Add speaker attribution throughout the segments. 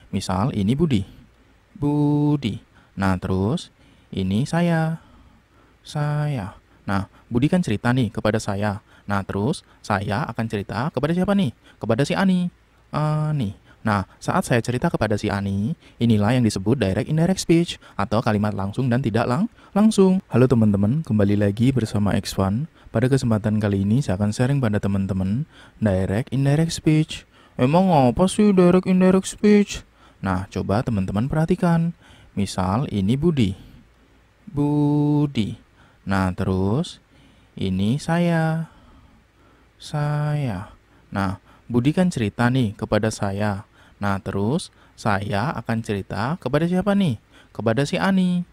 Speaker 1: Misal ini Budi. Budi. Nah, terus ini saya. Nah, Budi kan cerita nih kepada saya. Nah, terus saya akan cerita kepada siapa nih? Kepada si Ani. Ani. Nah, saat saya cerita kepada si Ani, inilah yang disebut direct indirect speech atau kalimat langsung dan tidak langsung. Halo teman-teman, kembali lagi bersama X1. Pada kesempatan kali ini saya akan sharing pada teman-teman direct indirect speech. Emang apa sih direct indirect speech? Nah, coba teman-teman perhatikan. Misal ini Budi. Budi. Nah, terus ini saya. Nah, Budi kan cerita nih kepada saya. Nah, terus saya akan cerita kepada siapa nih? Kepada si Ani.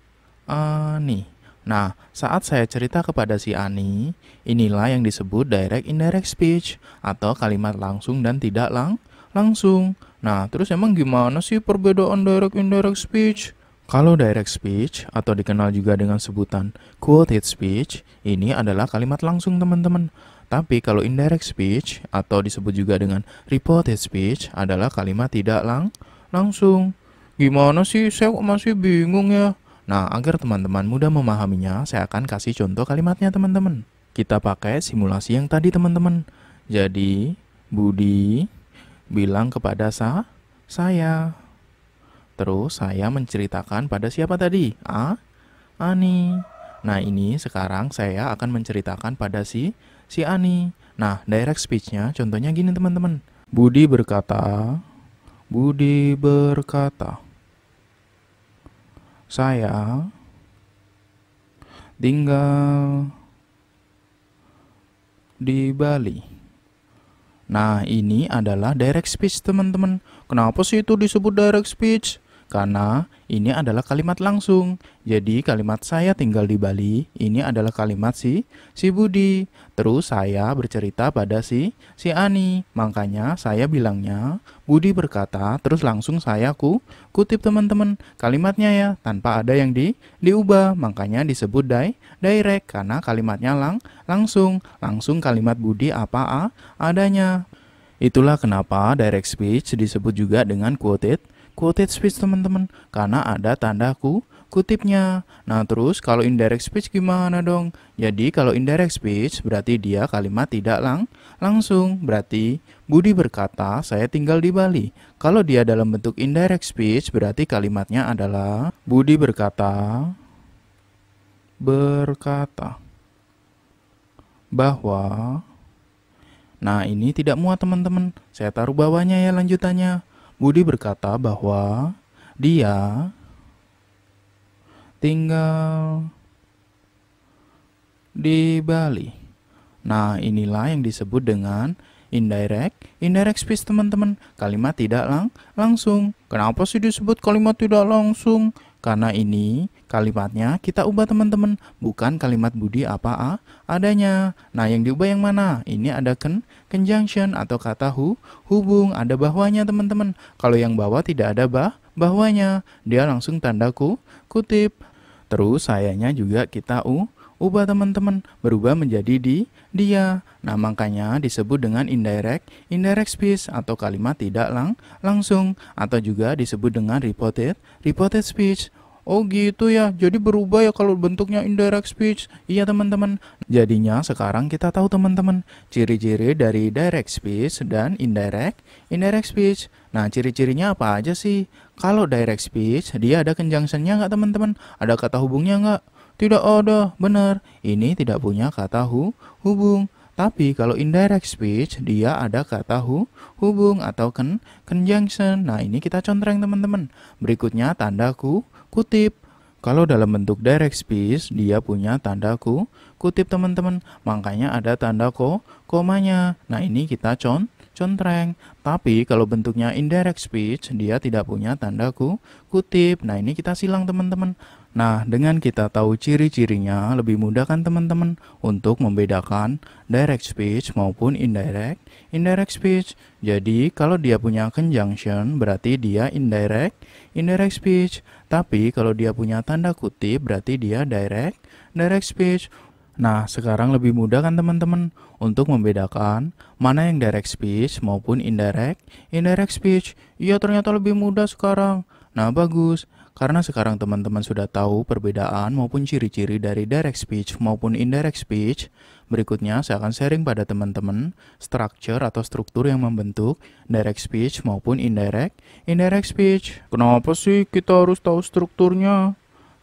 Speaker 1: Ani. Nah, saat saya cerita kepada si Ani, inilah yang disebut direct indirect speech atau kalimat langsung dan tidak langsung. Nah, terus emang gimana sih perbedaan direct indirect speech? Kalau direct speech atau dikenal juga dengan sebutan quoted speech, ini adalah kalimat langsung teman-teman. Tapi kalau indirect speech atau disebut juga dengan reported speech adalah kalimat tidak langsung. Gimana sih? Saya kok masih bingung ya. Nah, agar teman-teman mudah memahaminya, saya akan kasih contoh kalimatnya teman-teman. Kita pakai simulasi yang tadi teman-teman. Jadi, Budi bilang kepada saya. Terus saya menceritakan pada siapa tadi? Ani. Nah, ini sekarang saya akan menceritakan pada si Ani. Nah, direct speech-nya contohnya gini teman-teman. Budi berkata, saya tinggal di Bali. Nah, ini adalah direct speech teman-teman. Kenapa sih itu disebut direct speech? Karena ini adalah kalimat langsung. Jadi kalimat saya tinggal di Bali, ini adalah kalimat si Budi. Terus saya bercerita pada si Ani. Makanya saya bilangnya, Budi berkata, terus langsung saya kutip teman-teman kalimatnya ya, tanpa ada yang diubah. Makanya disebut direct, karena kalimatnya langsung kalimat Budi apa adanya. Itulah kenapa direct speech disebut juga dengan quoted speech teman-teman, karena ada tanda kutipnya. Nah, terus kalau indirect speech gimana dong? Jadi kalau indirect speech berarti dia kalimat tidak langsung. Berarti Budi berkata, saya tinggal di Bali. Kalau dia dalam bentuk indirect speech berarti kalimatnya adalah Budi berkata bahwa. Nah, ini tidak muat teman-teman. Saya taruh bawahnya ya lanjutannya. Budi berkata bahwa dia tinggal di Bali. Nah, inilah yang disebut dengan indirect speech teman-teman. Kalimat tidak langsung. Kenapa sih disebut kalimat tidak langsung? Karena ini kalimatnya kita ubah teman-teman, bukan kalimat Budi apa adanya. Nah, yang diubah yang mana? Ini ada conjunction atau kata hubung, ada bahwanya teman-teman. Kalau yang bawah tidak ada bahwanya, dia langsung tanda kutip. Terus sayanya juga kita ubah teman-teman, berubah menjadi dia. Nah, makanya disebut dengan indirect speech atau kalimat tidak langsung, atau juga disebut dengan reported speech. Oh gitu ya, jadi berubah ya kalau bentuknya indirect speech. Iya teman-teman. Jadinya sekarang kita tahu teman-teman ciri-ciri dari direct speech dan indirect speech. Nah, ciri-cirinya apa aja sih? Kalau direct speech dia ada conjunction-nya nggak teman-teman? Ada kata hubungnya nggak? Tidak ada, benar. Ini tidak punya kata hubung. Tapi kalau indirect speech, dia ada kata hubung atau conjunction. Nah, ini kita contreng teman-teman. Berikutnya tanda kutip. Kalau dalam bentuk direct speech, dia punya tanda kutip teman-teman. Makanya ada tanda komanya. Nah, ini kita contreng. Tapi kalau bentuknya indirect speech, dia tidak punya tanda kutip. Nah, ini kita silang teman-teman. Nah, dengan kita tahu ciri-cirinya, lebih mudah kan teman-teman untuk membedakan direct speech maupun indirect speech. Jadi, kalau dia punya conjunction, berarti dia indirect speech. Tapi, kalau dia punya tanda kutip, berarti dia direct speech. Nah, sekarang lebih mudah kan teman-teman untuk membedakan mana yang direct speech maupun indirect. Indirect speech, iya ternyata lebih mudah sekarang. Nah, bagus. Karena sekarang teman-teman sudah tahu perbedaan maupun ciri-ciri dari direct speech maupun indirect speech. Berikutnya saya akan sharing pada teman-teman structure atau struktur yang membentuk direct speech maupun indirect speech. Kenapa sih kita harus tahu strukturnya?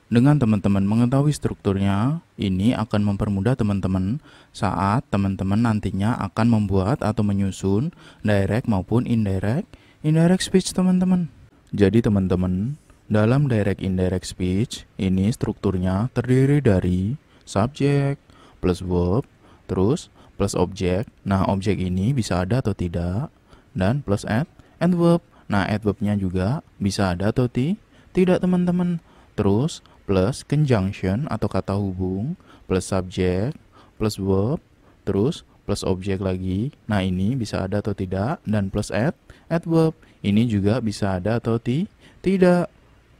Speaker 1: Dengan teman-teman mengetahui strukturnya, ini akan mempermudah teman-teman saat teman-teman nantinya akan membuat atau menyusun direct maupun indirect speech teman-teman. Jadi teman-teman, dalam direct indirect speech, ini strukturnya terdiri dari subject plus verb, terus plus objek. Nah, objek ini bisa ada atau tidak, dan plus adverb. Nah, adverbnya juga bisa ada atau tidak teman-teman. Terus plus conjunction atau kata hubung, plus subject, plus verb, terus plus objek lagi. Nah, ini bisa ada atau tidak, dan plus adverb. Ini juga bisa ada atau tidak.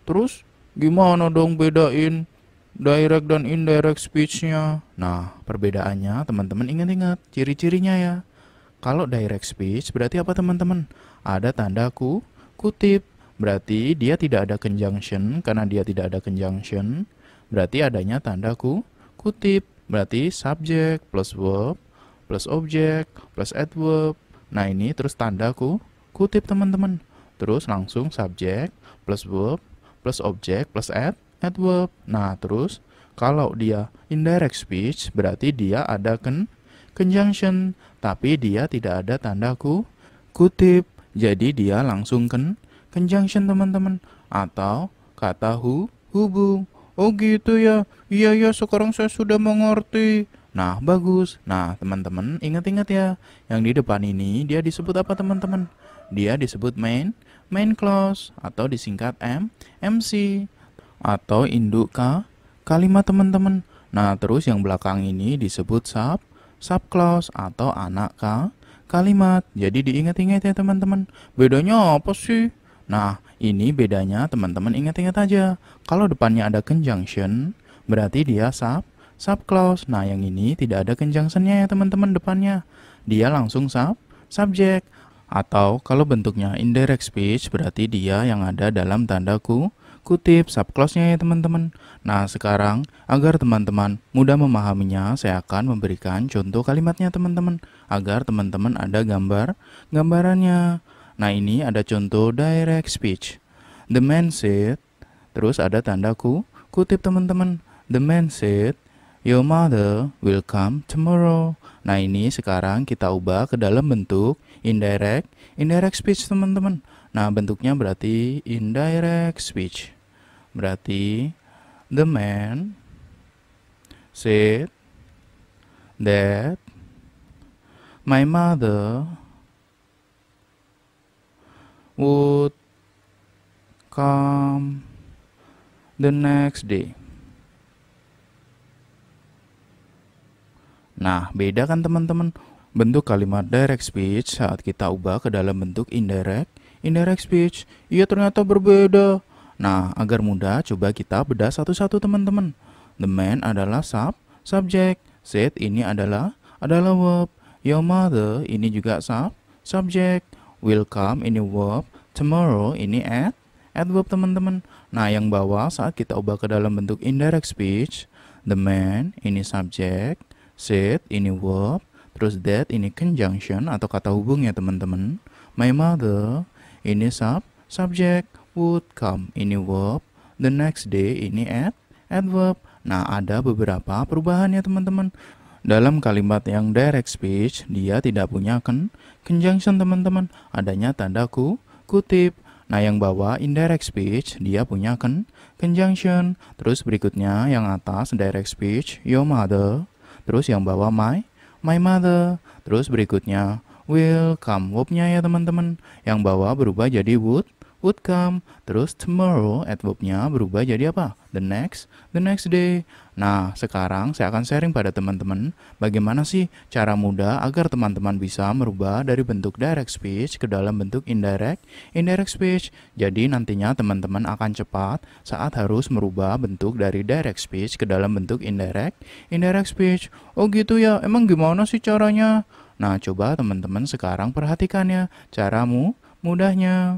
Speaker 1: Terus gimana dong bedain direct dan indirect speech-nya? Nah, perbedaannya teman-teman ingat-ingat ciri-cirinya ya. Kalau direct speech berarti apa teman-teman? Ada tanda kutip. Berarti dia tidak ada conjunction. Karena dia tidak ada conjunction, berarti adanya tanda kutip. Berarti subject plus verb plus objek plus adverb. Nah, ini terus tanda kutip teman-teman. Terus langsung subject plus verb plus objek plus adverb. Nah, terus kalau dia indirect speech berarti dia ada conjunction, tapi dia tidak ada tanda kutip. Jadi dia langsung conjunction teman-teman, atau kata hubung. Oh gitu ya. Iya ya, sekarang saya sudah mengerti. Nah, bagus. Nah, teman-teman ingat-ingat ya. Yang di depan ini dia disebut apa teman-teman? Dia disebut main clause atau disingkat MC atau induk kalimat teman-teman. Nah, terus yang belakang ini disebut subclause atau anak kalimat. Jadi diingat-ingat ya teman-teman. Bedanya apa sih? Nah, ini bedanya teman-teman ingat-ingat aja. Kalau depannya ada conjunction, berarti dia subclause. Nah, yang ini tidak ada conjunctionnya ya teman-teman depannya. Dia langsung subject. Atau kalau bentuknya indirect speech, berarti dia yang ada dalam tanda kutip subclause-nya ya teman-teman. Nah, sekarang agar teman-teman mudah memahaminya, saya akan memberikan contoh kalimatnya teman-teman, agar teman-teman ada gambarannya. Nah, ini ada contoh direct speech. The man said, terus ada tanda kutip teman-teman. The man said, your mother will come tomorrow. Nah, ini sekarang kita ubah ke dalam bentuk indirect speech teman-teman. Nah, bentuknya berarti indirect speech. Berarti the man said that my mother would come the next day. Nah, beda kan teman-teman bentuk kalimat direct speech saat kita ubah ke dalam bentuk indirect speech. Iya ternyata berbeda. Nah, agar mudah coba kita bedah satu-satu teman-teman. The man adalah subject. Said ini adalah verb. Your mother ini juga subject. Will come ini verb. Tomorrow ini adverb teman-teman. Nah, yang bawah saat kita ubah ke dalam bentuk indirect speech, the man ini subject, said ini verb, terus that ini conjunction atau kata hubung ya teman-teman. My mother ini subject, would come ini verb, the next day ini adverb. Nah, ada beberapa perubahan ya teman-teman. Dalam kalimat yang direct speech, dia tidak punya conjunction teman-teman, adanya tanda kutip. Nah, yang bawah indirect speech, dia punya conjunction. Terus berikutnya yang atas direct speech, your mother. Terus yang bawah my mother. Terus berikutnya will come, verb-nya ya teman-teman. Yang bawah berubah jadi would would come. Terus tomorrow adverbnya berubah jadi apa? The next day. Nah, sekarang saya akan sharing pada teman-teman bagaimana sih cara mudah agar teman-teman bisa merubah dari bentuk direct speech ke dalam bentuk indirect speech. Jadi nantinya teman-teman akan cepat saat harus merubah bentuk dari direct speech ke dalam bentuk indirect speech. Oh gitu ya, emang gimana sih caranya? Nah, coba teman-teman sekarang perhatikan ya cara mudahnya.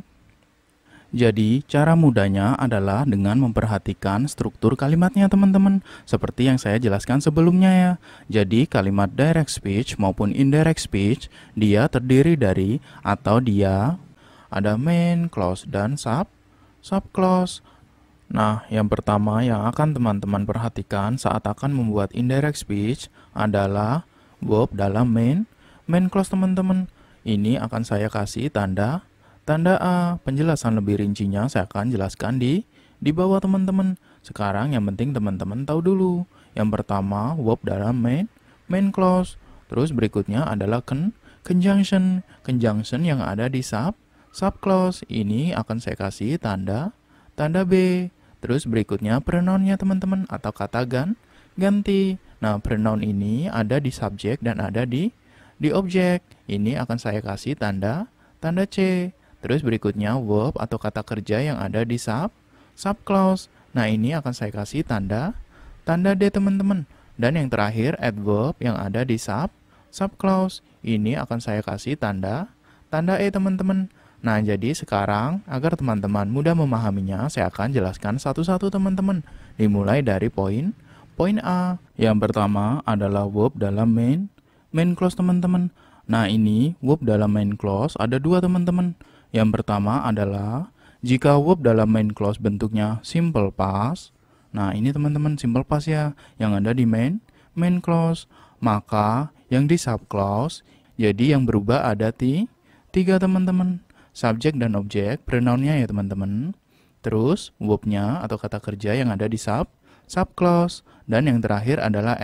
Speaker 1: Jadi, cara mudahnya adalah dengan memperhatikan struktur kalimatnya teman-teman. Seperti yang saya jelaskan sebelumnya ya. Jadi, kalimat direct speech maupun indirect speech, dia terdiri dari atau dia ada main clause dan subclause. Nah, yang pertama yang akan teman-teman perhatikan saat akan membuat indirect speech adalah verb dalam main clause teman-teman. Ini akan saya kasih tanda A. Penjelasan lebih rincinya saya akan jelaskan di bawah teman-teman. Sekarang yang penting teman-teman tahu dulu. Yang pertama verb dalam main clause. Terus berikutnya adalah conjunction yang ada di subclause. Ini akan saya kasih tanda B. Terus berikutnya pronounnya teman-teman atau kata ganti. Nah, pronoun ini ada di subjek dan ada di objek. Ini akan saya kasih tanda C. Terus berikutnya verb atau kata kerja yang ada di subclause. Nah, ini akan saya kasih tanda D teman-teman. Dan yang terakhir adverb yang ada di subclause. Ini akan saya kasih tanda E teman-teman. Nah, jadi sekarang agar teman-teman mudah memahaminya, saya akan jelaskan satu-satu teman-teman. Dimulai dari poin A. Yang pertama adalah verb dalam main clause teman-teman. Nah, ini verb dalam main clause ada dua teman-teman. Yang pertama adalah jika verb dalam main clause bentuknya simple past. Nah, ini teman-teman simple past ya yang ada di main clause. Maka yang di subclause jadi yang berubah ada tiga teman-teman. Subjek dan objek, pronounnya ya teman-teman. Terus verbnya atau kata kerja yang ada di subclause. Dan yang terakhir adalah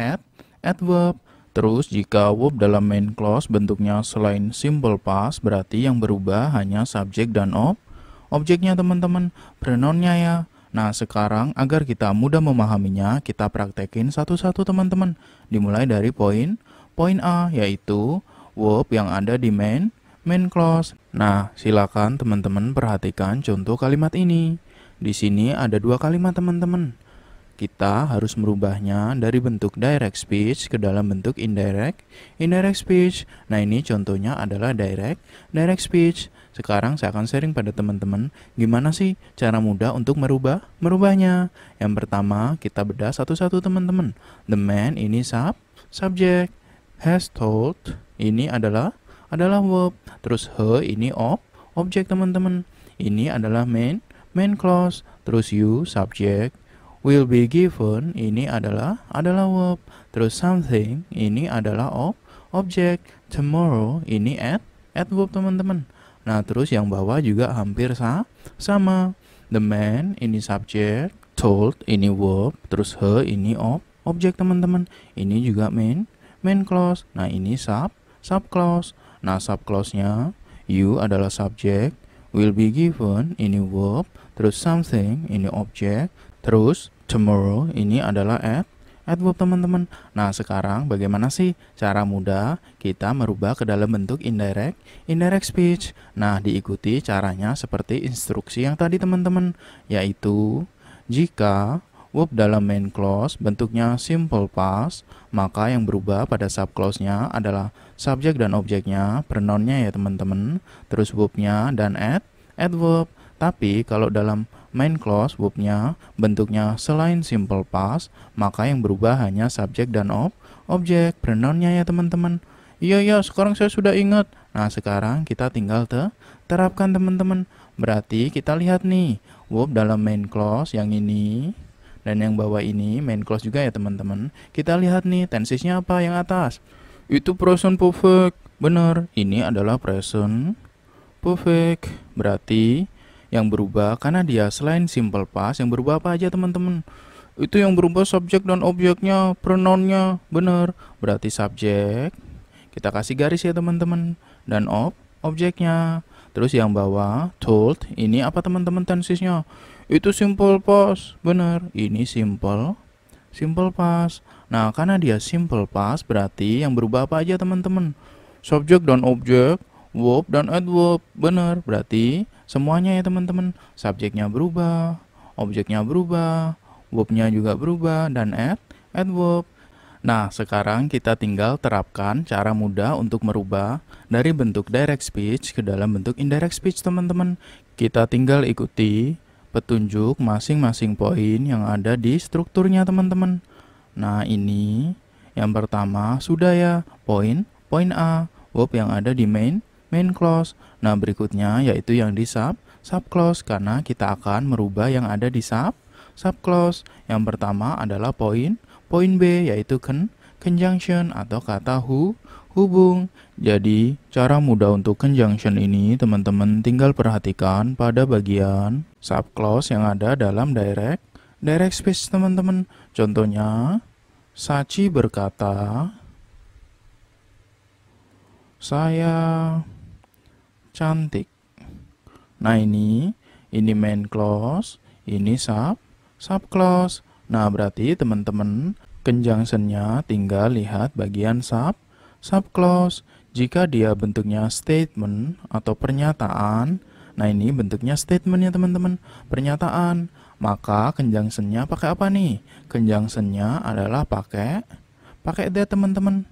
Speaker 1: adverb. Terus jika verb dalam main clause bentuknya selain simple past, berarti yang berubah hanya subjek dan objeknya teman-teman, pronounnya ya. Nah, sekarang agar kita mudah memahaminya, kita praktekin satu-satu teman-teman. Dimulai dari poin A, yaitu verb yang ada di main clause. Nah, silakan teman-teman perhatikan contoh kalimat ini. Di sini ada dua kalimat teman-teman. Kita harus merubahnya dari bentuk direct speech ke dalam bentuk indirect speech. Nah, ini contohnya adalah direct speech. Sekarang saya akan sharing pada teman-teman gimana sih cara mudah untuk merubahnya. Yang pertama, kita bedah satu-satu teman-teman. The man ini subject, has told ini adalah verb. Terus he ini objek teman-teman. Ini adalah main clause. Terus you subject, will be given ini adalah verb. Terus something ini adalah objek. Tomorrow ini adverb teman-teman. Nah, terus yang bawah juga hampir sama. The man ini subject, told ini verb, terus he ini objek teman-teman. Ini juga main clause. Nah, ini subclause. Nah, subclause-nya you adalah subject, will be given ini verb, terus something ini objek. Terus tomorrow ini adalah adverb teman-teman. Nah, sekarang bagaimana sih cara mudah kita merubah ke dalam bentuk indirect speech? Nah, diikuti caranya seperti instruksi yang tadi teman-teman, yaitu jika verb dalam main clause bentuknya simple past, maka yang berubah pada subclause-nya adalah subjek dan objeknya, pronounnya ya teman-teman, terus verbnya dan adverb. Tapi kalau dalam main clause verbnya bentuknya selain simple past, maka yang berubah hanya subjek dan objek, pronounnya ya teman-teman. Iya, sekarang saya sudah ingat. Nah, sekarang kita tinggal terapkan teman-teman. Berarti kita lihat nih, verb dalam main clause yang ini dan yang bawah ini main clause juga ya teman-teman. Kita lihat nih tensesnya apa yang atas. Itu present perfect. Benar, ini adalah present perfect. Berarti yang berubah karena dia selain simple past, yang berubah apa aja teman-teman? Itu yang berubah subjek dan objeknya, pronounnya. Benar, berarti subjek kita kasih garis ya teman-teman, dan objeknya. Terus yang bawah told, ini apa teman-teman tensesnya? Itu simple past, bener. Ini simple past. Nah, karena dia simple past berarti yang berubah apa aja teman-teman? Subjek dan objek, verb dan adverb, bener. Berarti semuanya ya teman-teman. Subjeknya berubah, objeknya berubah, verbnya juga berubah, dan adverb. Nah, sekarang kita tinggal terapkan cara mudah untuk merubah dari bentuk direct speech ke dalam bentuk indirect speech, teman-teman. Kita tinggal ikuti petunjuk masing-masing poin yang ada di strukturnya, teman-teman. Nah, ini yang pertama sudah ya, poin A, verb yang ada di main clause. Nah, berikutnya yaitu yang di sub clause karena kita akan merubah yang ada di sub clause. Yang pertama adalah poin B yaitu conjunction atau kata hubung. Jadi cara mudah untuk conjunction ini teman-teman tinggal perhatikan pada bagian sub clause yang ada dalam direct speech, teman-teman. Contohnya Sachi berkata, saya cantik. Nah, ini main clause, ini sub clause. Nah, berarti teman-teman conjunction-nya tinggal lihat bagian sub clause. Jika dia bentuknya statement atau pernyataan, nah ini bentuknya statement ya teman-teman, pernyataan, maka conjunction-nya pakai apa nih? Conjunction-nya adalah pakai that, teman-teman.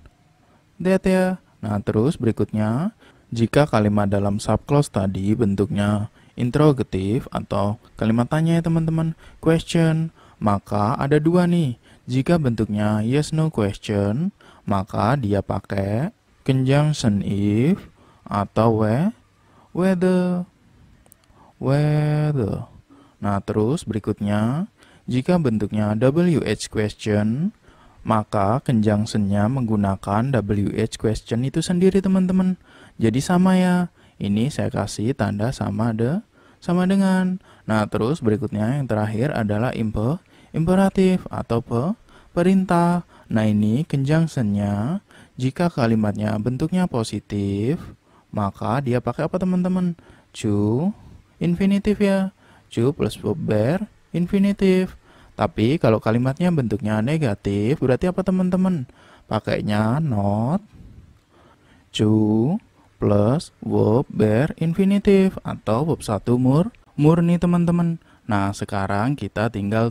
Speaker 1: That ya. Nah, terus berikutnya, jika kalimat dalam sub clause tadi bentuknya interrogative atau kalimat tanya ya teman-teman, question, maka ada dua nih. Jika bentuknya yes no question, maka dia pakai conjunction if atau whether. Nah, terus berikutnya, jika bentuknya WH question, maka conjunction-nya menggunakan WH question itu sendiri, teman-teman. Jadi sama ya. Ini saya kasih tanda sama dengan. Nah, terus berikutnya yang terakhir adalah imperatif atau perintah. Nah, ini conjunction-nya jika kalimatnya bentuknya positif, maka dia pakai apa teman-teman? To infinitive ya. To plus verb ber infinitive. Tapi kalau kalimatnya bentuknya negatif, berarti apa teman-teman? Pakainya not to plus verb ber infinitive atau verb 1 murni, teman-teman. Nah, sekarang kita tinggal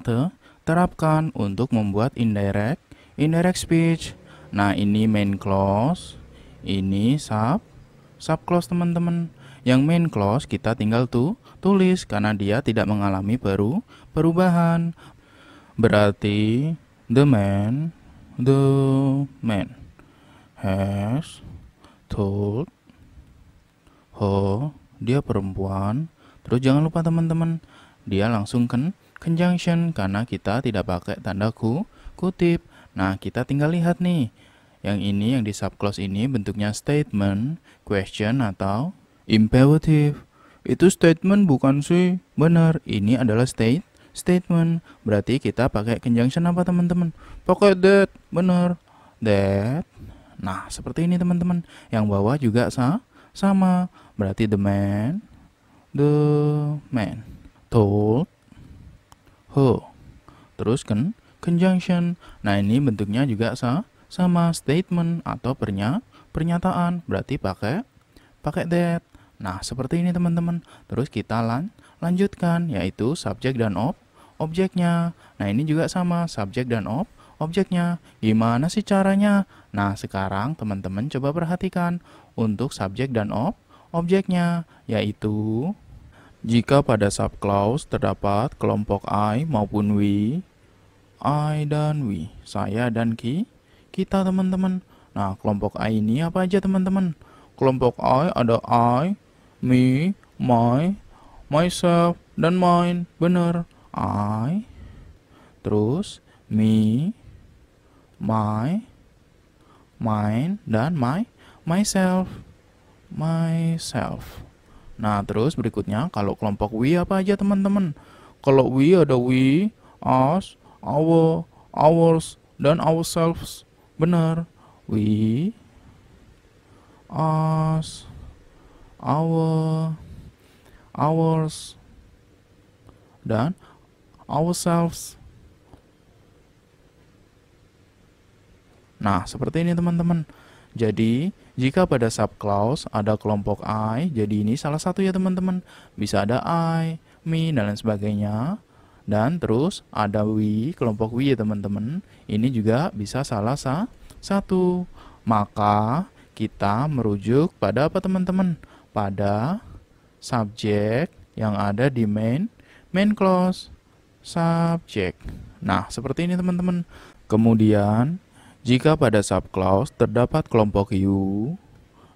Speaker 1: terapkan untuk membuat indirect speech. Nah, ini main clause, ini sub clause, teman-teman. Yang main clause kita tinggal tulis karena dia tidak mengalami perubahan. Berarti the man has told her, dia perempuan. Terus jangan lupa teman-teman, dia langsung conjunction karena kita tidak pakai tanda kutip. Nah, kita tinggal lihat nih. Yang ini yang di sub clause ini bentuknya statement, question atau imperative. Itu statement bukan sih? Benar, ini adalah statement. Berarti kita pakai conjunction apa teman-teman? Pakai that. Benar, that. Nah, seperti ini teman-teman. Yang bawah juga sama. Berarti the man told her. Terus conjunction. Nah, ini bentuknya juga sama, statement atau pernyataan. Berarti pakai that. Nah, seperti ini teman-teman. Terus kita lanjutkan yaitu subjek dan objeknya. Nah, ini juga sama, subjek dan objeknya. Gimana sih caranya? Nah, sekarang teman-teman coba perhatikan untuk subjek dan objeknya, yaitu jika pada sub clause terdapat kelompok I maupun we, I dan we, saya dan kita, teman-teman. Nah, kelompok I ini apa aja teman-teman? Kelompok I ada I, me, my, myself, dan mine. Bener, I, terus me, my, mine, dan myself. Nah, terus berikutnya kalau kelompok we apa aja teman-teman? Kalau we ada we, us, our, ours, dan ourselves. Benar, we, us, our, ours, dan ourselves. Nah, seperti ini teman-teman. Jadi, jika pada subclause ada kelompok I, jadi ini salah satu ya teman-teman. Bisa ada I, me, dan lain sebagainya. Dan terus ada we, kelompok we ya teman-teman. Ini juga bisa salah satu. Maka kita merujuk pada apa teman-teman? Pada subjek yang ada di main clause. Subjek. Nah, seperti ini teman-teman. Kemudian, jika pada subclause terdapat kelompok you,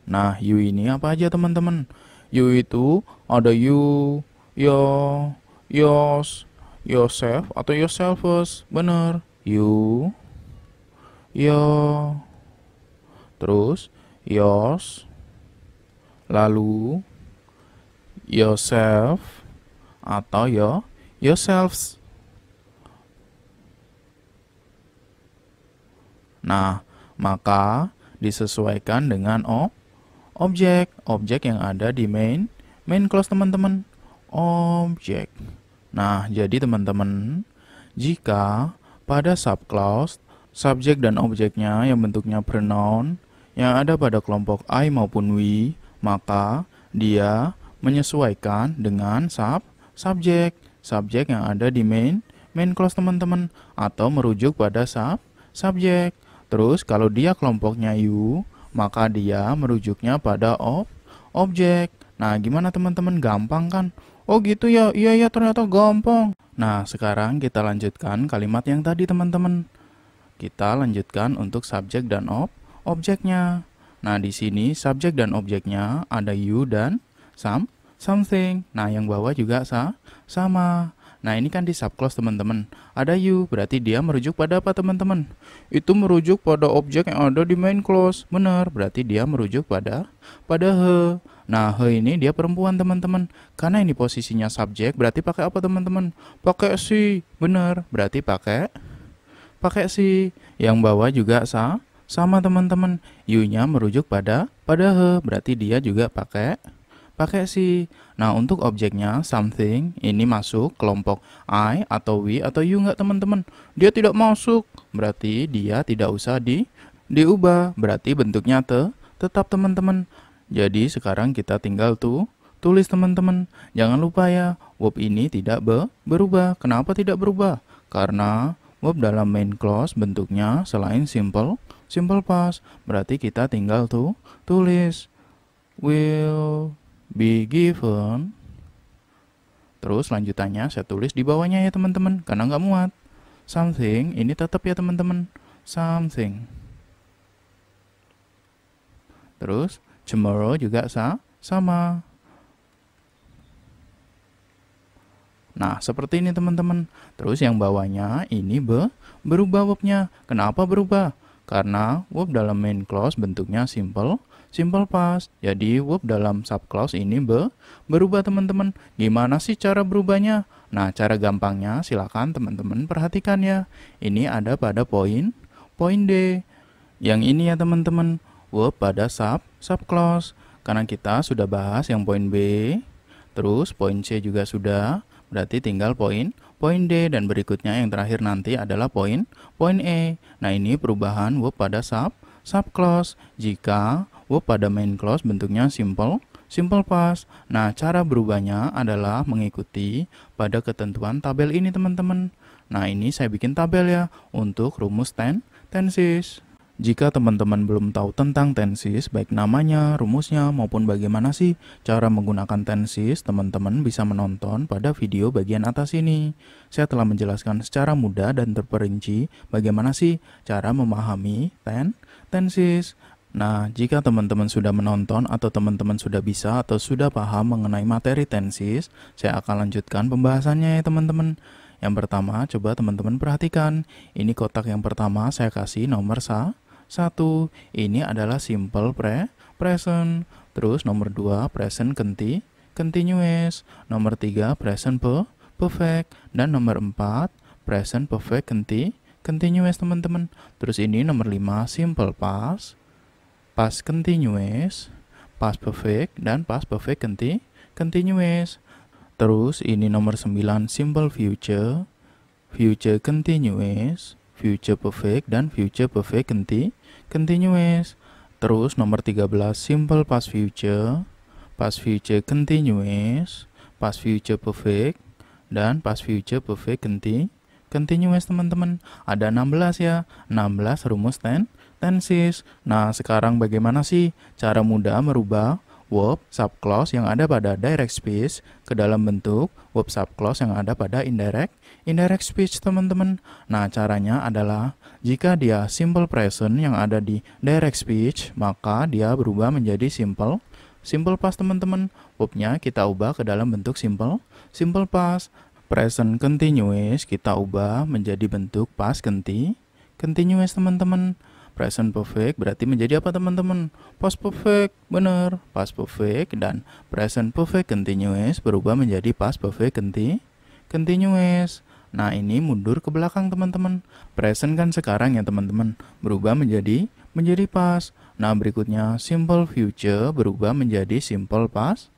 Speaker 1: nah you ini apa aja teman-teman? You itu ada you, your, yours, yourself atau yourselves, bener. You, your, terus yours, lalu yourself atau yourselves. Nah, maka disesuaikan dengan objek yang ada di main clause teman-teman. Objek. Nah, jadi teman-teman, jika pada subclause subjek dan objeknya yang bentuknya pronoun yang ada pada kelompok I maupun we, maka dia menyesuaikan dengan subjek yang ada di main clause teman-teman, atau merujuk pada subjek. Terus kalau dia kelompoknya you, maka dia merujuknya pada objek. Nah, gimana teman-teman? Gampang kan? Oh gitu ya? Iya ternyata gampang. Nah, sekarang kita lanjutkan kalimat yang tadi teman-teman. Kita lanjutkan untuk subjek dan objeknya. Nah, di sini subjek dan objeknya ada you dan something. Nah, yang bawah juga sama. Nah, ini kan di subclause teman-teman. Ada you, berarti dia merujuk pada apa teman-teman? Itu merujuk pada objek yang ada di main clause. Benar, berarti dia merujuk pada he. Nah, he ini dia perempuan teman-teman. Karena ini posisinya subjek, berarti pakai apa teman-teman? Pakai she. Benar, berarti pakai she. Yang bawah juga sama teman-teman. You-nya merujuk pada he, berarti dia juga pakai she. Nah, untuk objeknya something ini masuk kelompok I atau we atau you nggak teman-teman? Dia tidak masuk, berarti dia tidak usah diubah, berarti bentuknya tetap teman-teman. Jadi sekarang kita tinggal tulis teman-teman. Jangan lupa ya, verb ini tidak berubah. Kenapa tidak berubah? Karena verb dalam main clause bentuknya selain simple past, berarti kita tinggal tulis will be given. Terus lanjutannya saya tulis di bawahnya ya teman-teman, karena nggak muat. Something ini tetap ya teman-teman, something. Terus tomorrow juga sama. Nah, seperti ini teman-teman. Terus yang bawahnya ini berubah verbnya. Kenapa berubah? Karena verb dalam main clause bentuknya simple past. Jadi verb dalam subclause ini berubah teman-teman. Gimana sih cara berubahnya? Nah, cara gampangnya silakan teman-teman perhatikan ya. Ini ada pada poin D. Yang ini ya teman-teman, verb pada subclause. Karena kita sudah bahas yang poin B, terus poin C juga sudah. Berarti tinggal poin D, dan berikutnya yang terakhir nanti adalah poin E. Nah, ini perubahan verb pada subclause. Jika verb pada main clause bentuknya simple past. Nah, cara berubahnya adalah mengikuti pada ketentuan tabel ini teman-teman. Nah, ini saya bikin tabel ya untuk rumus tenses. Jika teman-teman belum tahu tentang tenses, baik namanya, rumusnya, maupun bagaimana sih cara menggunakan tenses, teman-teman bisa menonton pada video bagian atas ini. Saya telah menjelaskan secara mudah dan terperinci bagaimana sih cara memahami tenses. Nah, jika teman-teman sudah menonton atau teman-teman sudah bisa atau sudah paham mengenai materi tenses, saya akan lanjutkan pembahasannya ya teman-teman. Yang pertama, coba teman-teman perhatikan. Ini kotak yang pertama saya kasih nomor 1. Ini adalah simple present. Terus nomor 2 present continuous. Nomor 3 present perfect. Dan nomor 4 present perfect continuous teman-teman. Terus ini nomor 5 simple past continuous, past perfect, dan past perfect continuous. Terus ini nomor 9 simple future, future continuous, future perfect, dan future perfect continuous. Terus nomor 13 simple past future continuous, past future perfect, dan past future perfect continuous teman-teman. Ada 16 ya, 16 rumus tenses. Nah sekarang bagaimana sih cara mudah merubah verb subclause yang ada pada direct speech ke dalam bentuk verb subclause yang ada pada indirect speech teman-teman. Nah caranya adalah jika dia simple present yang ada di direct speech, maka dia berubah menjadi simple past teman-teman. Verbnya kita ubah ke dalam bentuk simple past. Present continuous kita ubah menjadi bentuk past continuous teman-teman. Present perfect berarti menjadi apa teman-teman? Past perfect, benar, past perfect. Dan present perfect continuous berubah menjadi past perfect continuous. Nah ini mundur ke belakang teman-teman. Present kan sekarang ya teman-teman, berubah menjadi past. Nah berikutnya simple future berubah menjadi simple past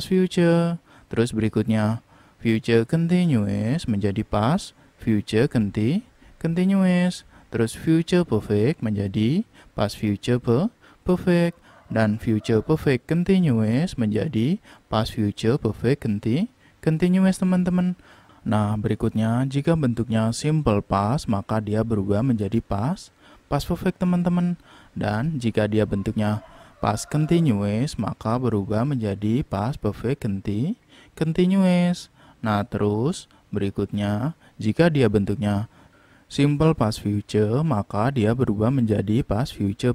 Speaker 1: future. Terus berikutnya future continuous menjadi past future continuous. Terus future perfect menjadi past future perfect, dan future perfect continuous menjadi past future perfect continuous teman-teman. Nah berikutnya jika bentuknya simple past maka dia berubah menjadi past perfect teman-teman. Dan jika dia bentuknya past continuous maka berubah menjadi past perfect continuous. Nah terus berikutnya jika dia bentuknya simple past future maka dia berubah menjadi past future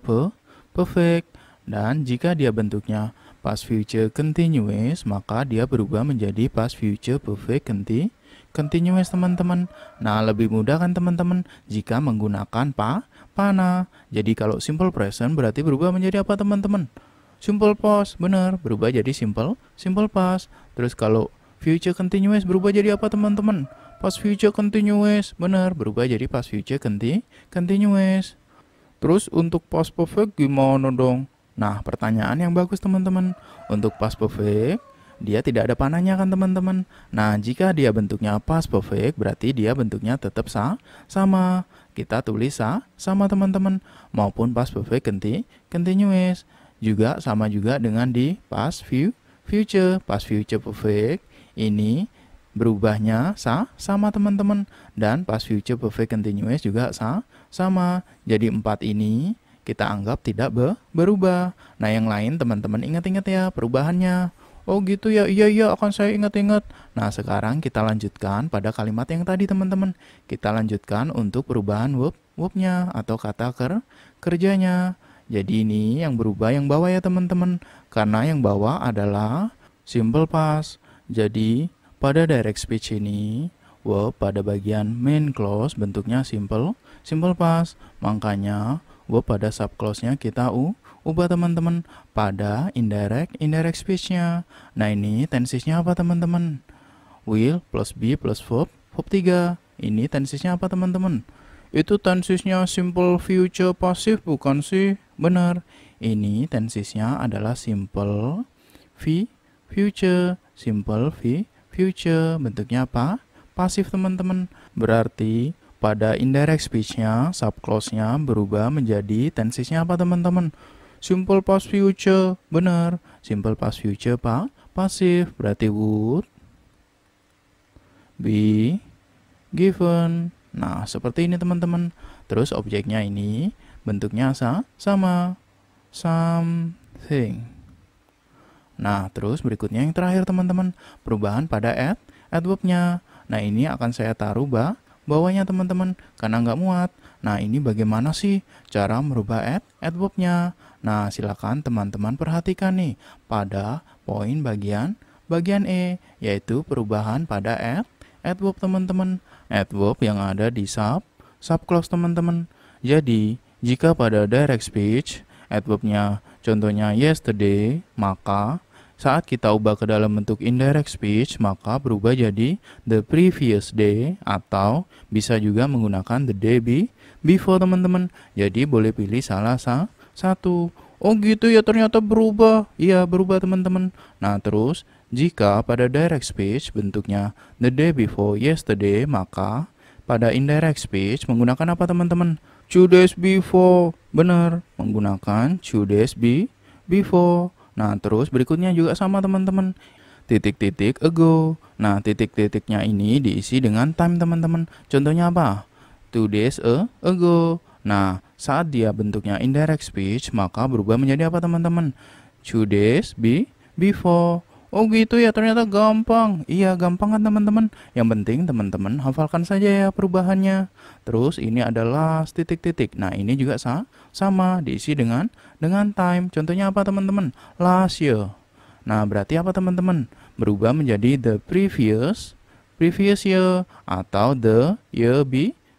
Speaker 1: perfect. Dan jika dia bentuknya past future continuous maka dia berubah menjadi past future perfect continuous teman-teman. Nah lebih mudah kan teman-teman jika menggunakan pana. Jadi kalau simple present berarti berubah menjadi apa teman-teman? Simple past, benar, berubah jadi simple past. Terus kalau future continuous berubah jadi apa teman-teman? Past future continuous, benar, berubah jadi past future continuous. Terus untuk past perfect gimana dong? Nah pertanyaan yang bagus teman-teman. Untuk past perfect dia tidak ada panahnya kan teman-teman. Nah jika dia bentuknya past perfect berarti dia bentuknya tetap sama. Kita tulis sama teman-teman. Maupun past perfect continuous juga sama juga dengan di past future. Past future perfect ini berubahnya sama teman-teman, dan past future perfect continuous juga sama. Jadi 4 ini kita anggap tidak berubah. Nah yang lain teman-teman ingat-ingat ya perubahannya. Oh gitu ya, iya akan saya ingat-ingat. Nah sekarang kita lanjutkan pada kalimat yang tadi teman-teman. Kita lanjutkan untuk perubahan verbnya atau kata kerjanya. Jadi ini yang berubah yang bawah ya teman-teman, karena yang bawah adalah simple past. Jadi pada direct speech ini verb pada bagian main clause bentuknya simple past. Makanya verb pada subclause-nya kita ubah teman-teman pada indirect speech-nya. Nah ini tensesnya apa teman-teman? Will plus be plus verb 3. Ini tensesnya apa teman-teman? Itu tensesnya simple future passive bukan sih? Benar. Ini tensesnya adalah simple future. Simple future. Bentuknya apa? Pasif teman-teman. Berarti pada indirect speech-nya subclause-nya berubah menjadi tensesnya apa teman-teman? Simple past future. Benar. Simple past future pasif. Berarti would be given. Nah seperti ini teman-teman. Terus objeknya ini bentuknya sama, something. Nah terus berikutnya yang terakhir teman-teman, perubahan pada adverb-nya. Nah ini akan saya taruh bawahnya teman-teman karena nggak muat. Nah ini bagaimana sih cara merubah adverb-nya? Nah silakan teman-teman perhatikan nih pada poin bagian E, yaitu perubahan pada adverb teman-teman. Adverb yang ada di subclause teman-teman. Jadi jika pada direct speech adverb-nya contohnya yesterday, maka saat kita ubah ke dalam bentuk indirect speech maka berubah jadi the previous day, atau bisa juga menggunakan the day before teman-teman. Jadi boleh pilih salah satu. Oh gitu ya, ternyata berubah. Iya, berubah teman-teman. Nah, terus jika pada direct speech bentuknya the day before yesterday, maka pada indirect speech menggunakan apa teman-teman? 2 days before. Benar, menggunakan 2 days before. Nah, terus berikutnya juga sama teman-teman. Titik-titik ago. Nah, titik-titiknya ini diisi dengan time teman-teman. Contohnya apa? 2 days ago. Nah, saat dia bentuknya indirect speech, maka berubah menjadi apa teman-teman? 2 days before. Oh gitu ya, ternyata gampang. Iya, gampang kan teman-teman. Yang penting teman-teman hafalkan saja ya perubahannya. Terus ini adalah titik-titik. Nah, ini juga sama diisi dengan time. Contohnya apa teman-teman? Last year. Nah, berarti apa teman-teman? Berubah menjadi the previous year atau the year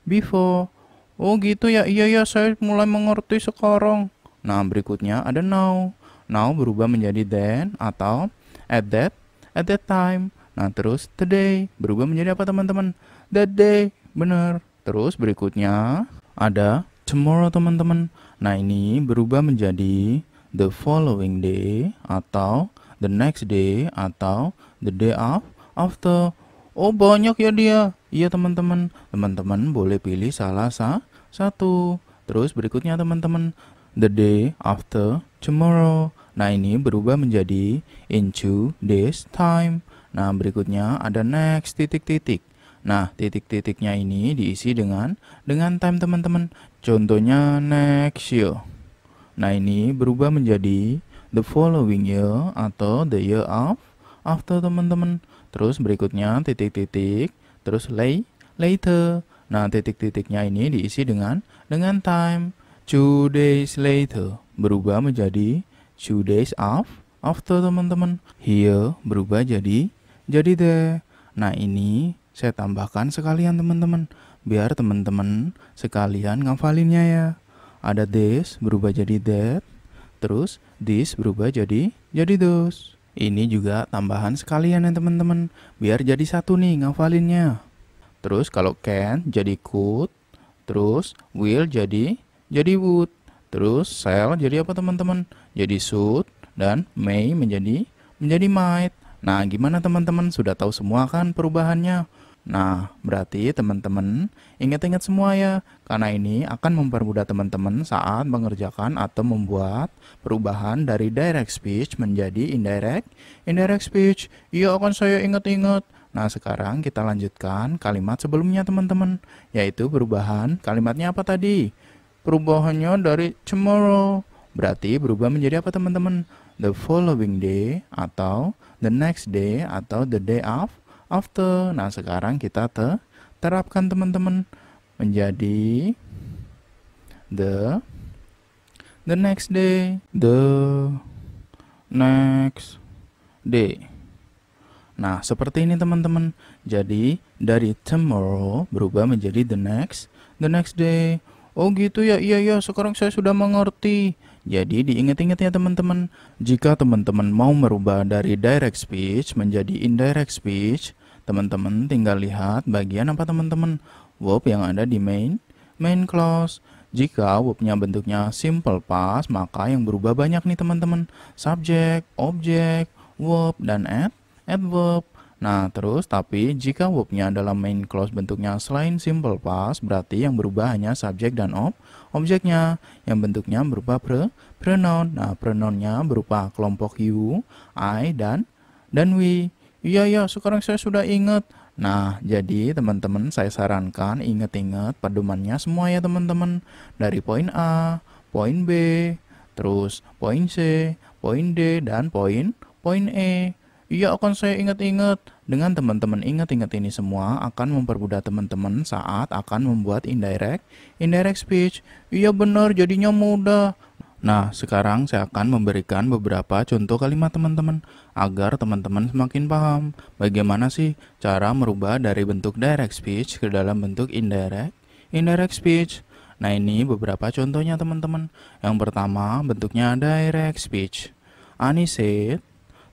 Speaker 1: before. Oh gitu ya, iya ya, saya mulai mengerti sekarang. Nah, berikutnya ada now. Now berubah menjadi then atau at that time. Nah, terus today berubah menjadi apa teman-teman? That day, bener. Terus berikutnya ada tomorrow teman-teman. Nah, ini berubah menjadi the following day atau the next day atau the day after. Oh banyak ya dia. Iya teman-teman. Teman-teman boleh pilih salah satu. Terus berikutnya teman-teman, the day after tomorrow. Nah, ini berubah menjadi in 2 days time. Nah, berikutnya ada next titik-titik. Nah, titik-titiknya ini diisi dengan time teman-teman. Contohnya next year. Nah, ini berubah menjadi the following year atau the year after teman-teman. Terus berikutnya titik-titik, terus later. Nah, titik-titiknya ini diisi dengan time. 2 days later berubah menjadi 2 days after teman-teman. Here berubah jadi there. Nah, ini saya tambahkan sekalian teman-teman, biar teman-teman sekalian ngafalinnya ya. Ada this berubah jadi that, terus this berubah jadi those. Ini juga tambahan sekalian ya teman-teman, biar jadi satu nih ngafalinnya. Terus kalau can jadi could, terus will jadi would, terus shall jadi apa teman-teman? Jadi should, dan may menjadi might. Nah, gimana teman-teman? Sudah tahu semua kan perubahannya? Nah, berarti teman-teman ingat-ingat semua ya, karena ini akan mempermudah teman-teman saat mengerjakan atau membuat perubahan dari direct speech menjadi indirect speech. Iya, akan saya ingat-ingat. Nah, sekarang kita lanjutkan kalimat sebelumnya teman-teman, yaitu perubahan kalimatnya apa tadi? Perubahannya dari tomorrow. Berarti berubah menjadi apa teman-teman? The following day atau the next day atau the day after. Nah, sekarang kita terapkan teman-teman menjadi the next day, the next day. Nah, seperti ini teman-teman. Jadi dari tomorrow berubah menjadi the next day. Oh gitu ya, iya ya, sekarang saya sudah mengerti. Jadi diingat-ingat ya teman-teman, jika teman-teman mau merubah dari direct speech menjadi indirect speech, teman-teman tinggal lihat bagian apa teman-teman? Verb yang ada di main clause. Jika verbnya bentuknya simple past, maka yang berubah banyak nih teman-teman. Subject, object, verb, dan adverb. Nah, terus tapi jika verbnya dalam main clause bentuknya selain simple past, berarti yang berubah hanya subjek dan objeknya, yang bentuknya berupa pronoun. Nah, pronounnya berupa kelompok you, I, dan we. Iya ya, sekarang saya sudah ingat. Nah, jadi teman-teman saya sarankan ingat-ingat pedomannya semua ya teman-teman. Dari poin A, poin B, terus poin C, poin D, dan poin E. Iya, akan saya ingat-ingat. Dengan teman-teman ingat-ingat ini semua akan mempermudah teman-teman saat akan membuat indirect speech. Iya benar, jadinya mudah. Nah, sekarang saya akan memberikan beberapa contoh kalimat teman-teman agar teman-teman semakin paham bagaimana sih cara merubah dari bentuk direct speech ke dalam bentuk indirect speech. Nah, ini beberapa contohnya teman-teman. Yang pertama bentuknya direct speech. Ani said,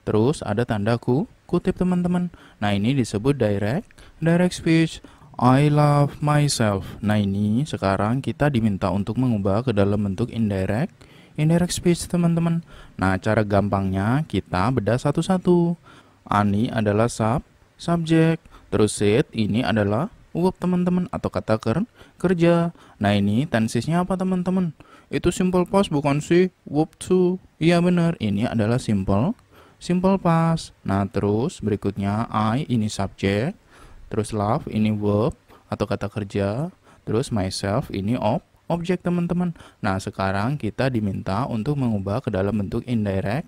Speaker 1: terus ada tanda kutip teman-teman. Nah, ini disebut direct speech. I love myself. Nah, ini sekarang kita diminta untuk mengubah ke dalam bentuk indirect indirect speech teman-teman. Nah, cara gampangnya kita bedah satu-satu. Ani adalah subjek, terus sit ini adalah verb teman-teman atau kata kerja. Nah, ini tensesnya apa teman-teman? Itu simple past bukan sih? Verb to. Iya benar, ini adalah simple past. Nah, terus berikutnya I ini subjek, terus love ini verb atau kata kerja, terus myself ini objek teman-teman. Nah, sekarang kita diminta untuk mengubah ke dalam bentuk indirect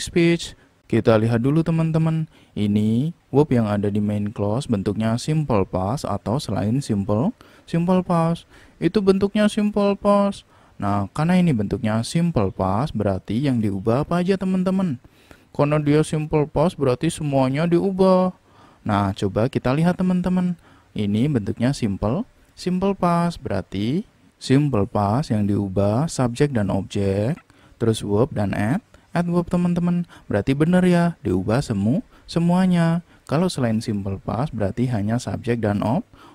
Speaker 1: speech. Kita lihat dulu teman-teman. Ini verb yang ada di main clause bentuknya simple past atau selain simple past. Itu bentuknya simple past. Nah, karena ini bentuknya simple past berarti yang diubah apa aja teman-teman? Karena dia simple past berarti semuanya diubah. Nah, coba kita lihat teman-teman. Ini bentuknya simple past berarti simple past yang diubah subjek dan objek, terus verb dan add verb teman-teman. Berarti benar ya, diubah semuanya. Kalau selain simple past berarti hanya subjek dan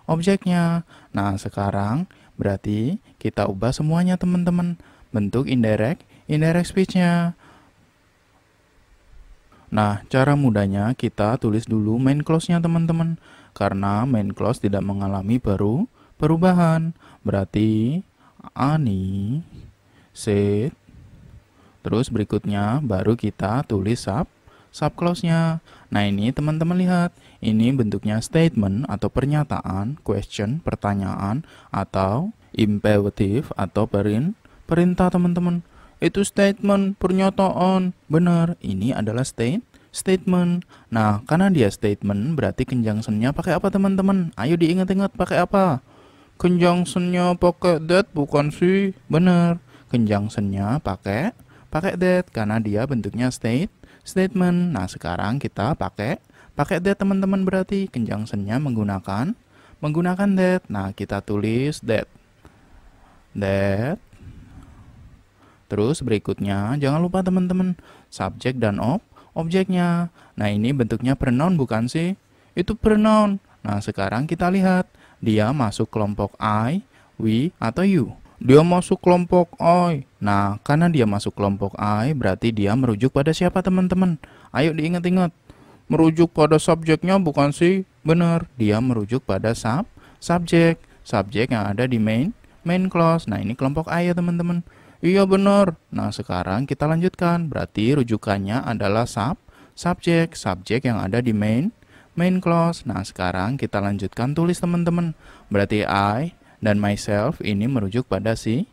Speaker 1: objeknya. Nah, sekarang berarti kita ubah semuanya teman-teman. Bentuk indirect speech-nya. Nah, cara mudahnya kita tulis dulu main clause-nya teman-teman. Karena main clause tidak mengalami perubahan. Berarti Ani, sit, terus berikutnya baru kita tulis sub clause-nya. Nah, ini teman-teman lihat. Ini bentuknya statement atau pernyataan, question, pertanyaan, atau imperative atau perintah teman-teman. Itu statement, pernyataan. Benar, ini adalah statement. Nah, karena dia statement berarti conjunction-nya pakai apa teman-teman? Ayo diingat-ingat pakai apa? Conjunction-nya pakai that bukan sih? Benar, conjunction-nya pakai that karena dia bentuknya statement. Nah, sekarang kita pakai that teman-teman berarti conjunction-nya menggunakan that. Nah, kita tulis that. Terus berikutnya jangan lupa teman-teman subjek dan objeknya. Nah, ini bentuknya pronoun bukan sih? Itu pronoun. Nah, sekarang kita lihat dia masuk kelompok I, we, atau you. Dia masuk kelompok I. Nah, karena dia masuk kelompok I berarti dia merujuk pada siapa teman-teman? Ayo diingat-ingat. Merujuk pada subjeknya bukan sih? Benar, dia merujuk pada subjek yang ada di main clause. Nah, ini kelompok I ya teman-teman. Iya benar. Nah, sekarang kita lanjutkan. Berarti rujukannya adalah subjek yang ada di main clause. Nah, sekarang kita lanjutkan tulis teman-teman. Berarti I dan myself ini merujuk pada si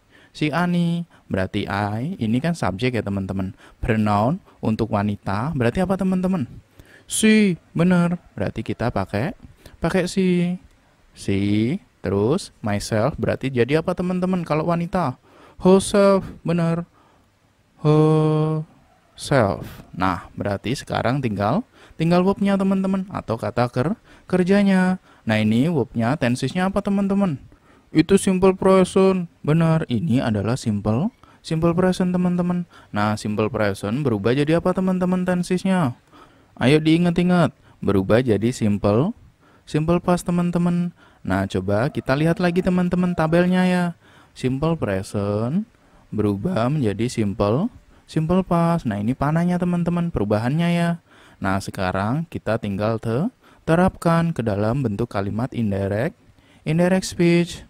Speaker 1: Ani. Berarti I ini kan subjek ya teman-teman. Pronoun untuk wanita berarti apa teman-teman? She. Benar. Berarti kita pakai si. Terus myself berarti jadi apa teman-teman kalau wanita? Herself. Benar. Herself. Nah, berarti sekarang tinggal verb-nya teman-teman atau kata kerjanya. Nah, ini verb-nya tensesnya apa teman-teman? Itu simple present. Benar, ini adalah simple present teman-teman. Nah, simple present berubah jadi apa teman-teman tensesnya? Ayo diingat-ingat. Berubah jadi simple past teman-teman. Nah, coba kita lihat lagi teman-teman tabelnya ya. Simple present berubah menjadi simple past. Nah, ini panahnya teman-teman perubahannya ya. Nah, sekarang kita tinggal terapkan ke dalam bentuk kalimat indirect speech.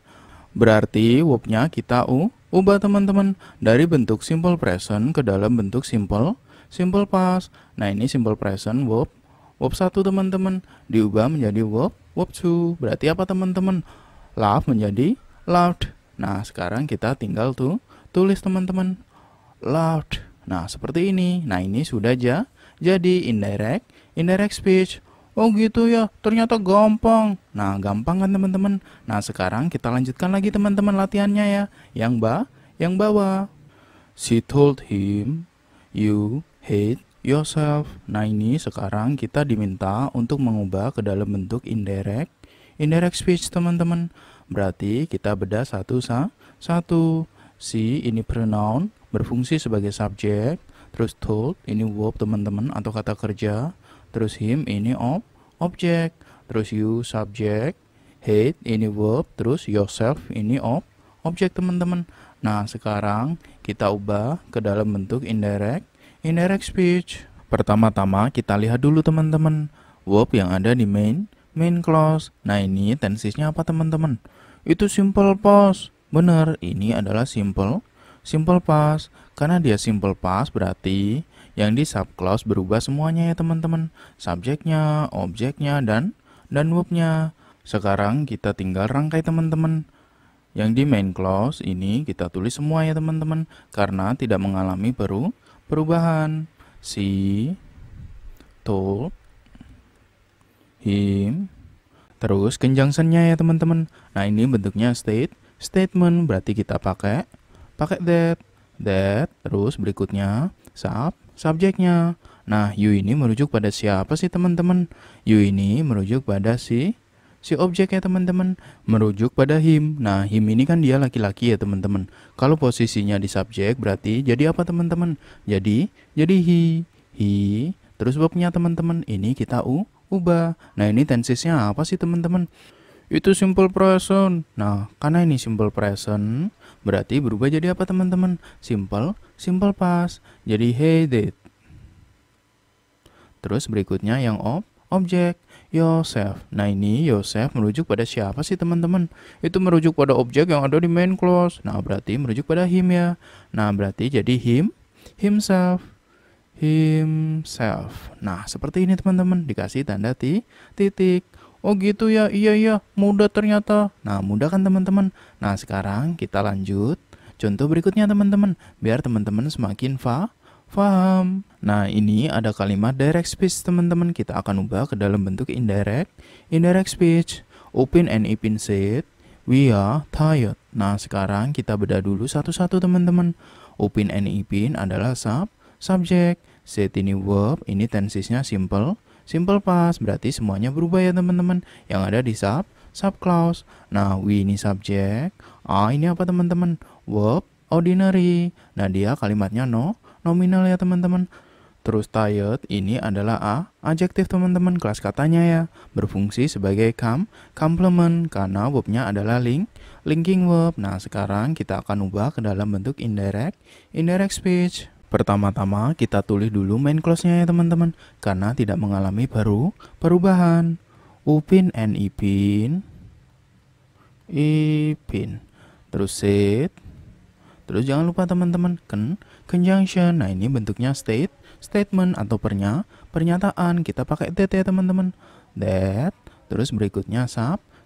Speaker 1: Berarti verb-nya kita ubah teman-teman dari bentuk simple present ke dalam bentuk simple past. Nah, ini simple present verb 1 teman-teman diubah menjadi verb 2. Berarti apa teman-teman? Love menjadi loved. Nah, sekarang kita tinggal tulis teman-teman loved. Nah, seperti ini. Nah, ini sudah jadi indirect speech. Oh gitu ya, ternyata gampang. Nah, gampang kan teman-teman. Nah, sekarang kita lanjutkan lagi teman-teman latihannya ya. Yang bawah. She told him, you hate yourself. Nah, ini sekarang kita diminta untuk mengubah ke dalam bentuk indirect speech teman-teman. Berarti kita bedah satu. She ini pronoun berfungsi sebagai subjek. Terus told ini verb teman-teman atau kata kerja. Terus him ini objek. Terus you subjek. Hate ini verb. Terus yourself ini objek teman-teman. Nah, sekarang kita ubah ke dalam bentuk indirect speech. Pertama-tama kita lihat dulu teman-teman, verb yang ada di main clause. Nah, ini tensisnya apa teman-teman? Itu simple past. Benar, ini adalah simple past. Karena dia simple past berarti yang di subclause berubah semuanya ya teman-teman. Subjeknya, objeknya, dan verbnya. Sekarang kita tinggal rangkai teman-teman. Yang di main clause ini kita tulis semua ya teman-teman, karena tidak mengalami perubahan. She told him. Terus conjunction-nya ya teman-teman. Nah, ini bentuknya statement, berarti kita pakai that. Terus berikutnya subjeknya. Nah, you ini merujuk pada siapa sih teman-teman? You ini merujuk pada si objek ya teman-teman, merujuk pada him. Nah, him ini kan dia laki-laki ya teman-teman. Kalau posisinya di subjek berarti jadi apa teman-teman? Jadi he. Terus verbnya teman-teman, ini kita ubah. Nah, ini tensisnya apa sih teman-teman? Itu simple present. Nah, karena ini simple present berarti berubah jadi apa teman-teman? Simple past. Jadi he did. Terus berikutnya yang objek, yourself. Nah, ini yourself merujuk pada siapa sih teman-teman? Itu merujuk pada objek yang ada di main clause. Nah, berarti merujuk pada him ya. Nah, berarti jadi himself. Nah, seperti ini teman-teman, dikasih tanda titik. Oh gitu ya, iya, mudah ternyata. Nah, mudah kan teman-teman? Nah, sekarang kita lanjut contoh berikutnya teman-teman, biar teman-teman semakin paham. Nah, ini ada kalimat direct speech teman-teman, kita akan ubah ke dalam bentuk indirect speech. Upin and Ipin said, we are tired. Nah, sekarang kita bedah dulu satu-satu teman-teman. Upin and Ipin adalah subjek, said ini verb, ini tensisnya simple past, berarti semuanya berubah ya teman-teman. Yang ada di subclause. Nah, we ini subjek, ini apa teman-teman? Verb ordinary. Nah, dia kalimatnya nominal ya teman-teman. Terus tired ini adalah adjektif teman-teman, kelas katanya ya, berfungsi sebagai complement karena verbnya adalah linking verb. Nah, sekarang kita akan ubah ke dalam bentuk indirect speech. Pertama-tama kita tulis dulu main clause-nya ya teman-teman, karena tidak mengalami perubahan. Upin and Ipin. Terus said. Terus jangan lupa teman-teman conjunction. Nah, ini bentuknya statement atau pernyataan. Kita pakai that ya teman-teman. That. Terus berikutnya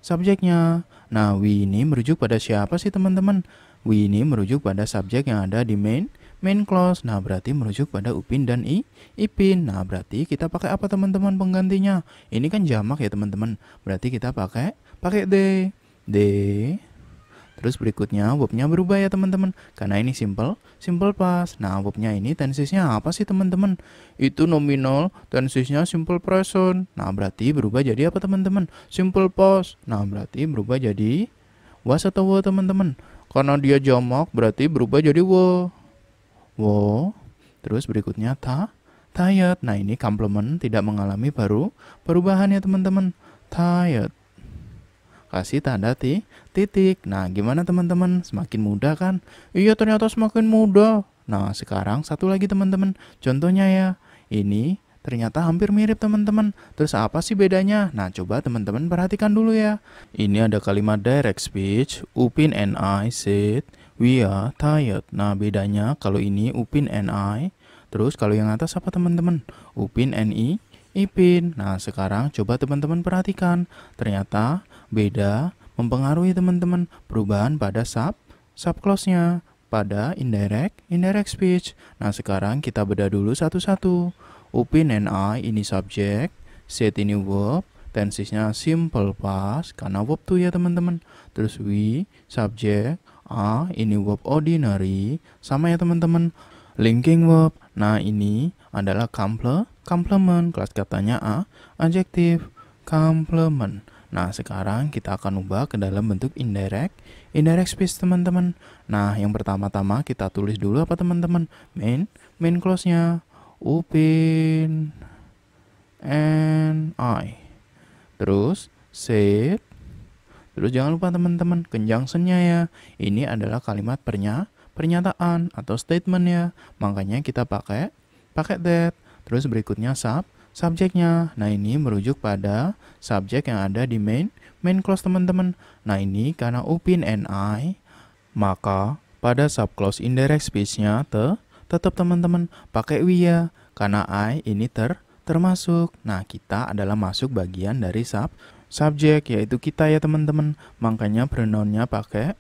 Speaker 1: subjeknya. Nah, we ini merujuk pada siapa sih teman-teman? We ini merujuk pada subjek yang ada di main clause. Nah, berarti merujuk pada Upin dan Ipin. Nah, berarti kita pakai apa teman-teman penggantinya? Ini kan jamak ya teman-teman. Berarti kita pakai they. Terus berikutnya verbnya berubah ya teman-teman, karena ini simple past. Nah, verbnya ini tensisnya apa sih teman-teman? Itu nominal, tensisnya simple present. Nah, berarti berubah jadi apa teman-teman? Simple past. Nah, berarti berubah jadi was atau were teman-teman. Karena dia jamak berarti berubah jadi were. Terus berikutnya tired. Nah, ini complement, tidak mengalami perubahan ya teman-teman. Tired. Kasih tanda titik. Nah, gimana teman-teman? Semakin mudah kan? Iya, ternyata semakin mudah. Nah, sekarang satu lagi teman-teman. Contohnya ya. Ini ternyata hampir mirip teman-teman. Terus apa sih bedanya? Nah, coba teman-teman perhatikan dulu ya. Ini ada kalimat direct speech. Upin and I said, we are tired. Nah, bedanya kalau ini Upin and I. Terus kalau yang atas apa teman-teman? Upin and Ipin. Nah, sekarang coba teman-teman perhatikan. Ternyata beda mempengaruhi teman-teman perubahan pada subclause-nya, pada indirect speech. Nah, sekarang kita bedah dulu satu-satu. Upin and I ini subjek, said ini verb, tensisnya simple past karena verb to ya teman-teman. Terus we subjek, ini verb ordinary, sama ya teman-teman. Linking verb. Nah, ini adalah complement, kelas katanya adjektif, complement. Nah, sekarang kita akan ubah ke dalam bentuk indirect speech teman-teman. Nah, yang pertama-tama kita tulis dulu apa teman-teman? Main clause-nya. Upin and I. Terus said. Terus jangan lupa teman-teman conjunction-nya ya. Ini adalah kalimat pernyataan atau statement ya. Makanya kita pakai that. Terus berikutnya subjeknya. Nah, ini merujuk pada subjek yang ada di main clause teman-teman. Nah, ini karena Upin and I, maka pada subclause indirect speech-nya tetap teman-teman pakai we ya. Karena I ini termasuk. Nah, kita adalah masuk bagian dari subjek, yaitu kita ya teman-teman. Makanya pronoun-nya pakai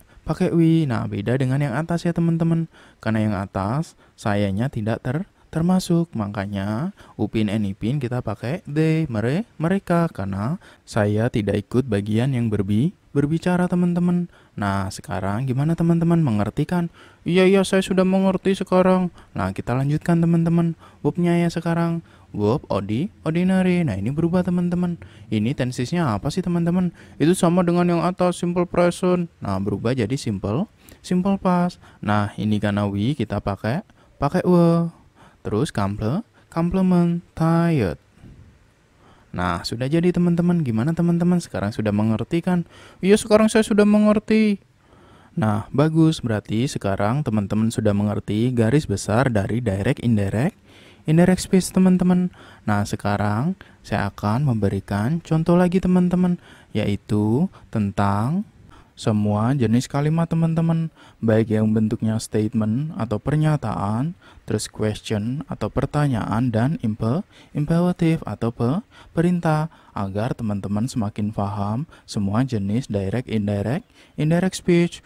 Speaker 1: we. Nah, beda dengan yang atas ya teman-teman. Karena yang atas sayanya tidak termasuk, makanya Upin and Ipin kita pakai they, mereka, karena saya tidak ikut bagian yang berbicara teman-teman. Nah, sekarang gimana teman-teman, mengerti kan? Iya, saya sudah mengerti sekarang. Nah, kita lanjutkan teman-teman. Verb-nya ya sekarang. Verb ordinary. Nah, ini berubah teman-teman. Ini tensesnya apa sih teman-teman? Itu sama dengan yang atas, simple present. Nah, berubah jadi simple past. Nah, ini karena we kita pakai were. Terus complement tired. Nah, sudah jadi teman-teman. Gimana teman-teman? Sekarang sudah mengerti kan? Iya, sekarang saya sudah mengerti. Nah, bagus. Berarti sekarang teman-teman sudah mengerti garis besar dari direct, indirect speech teman-teman. Nah, sekarang saya akan memberikan contoh lagi teman-teman, yaitu tentang semua jenis kalimat teman-teman, baik yang bentuknya statement atau pernyataan, terus question atau pertanyaan, dan imperative atau perintah, agar teman-teman semakin paham semua jenis direct, indirect speech.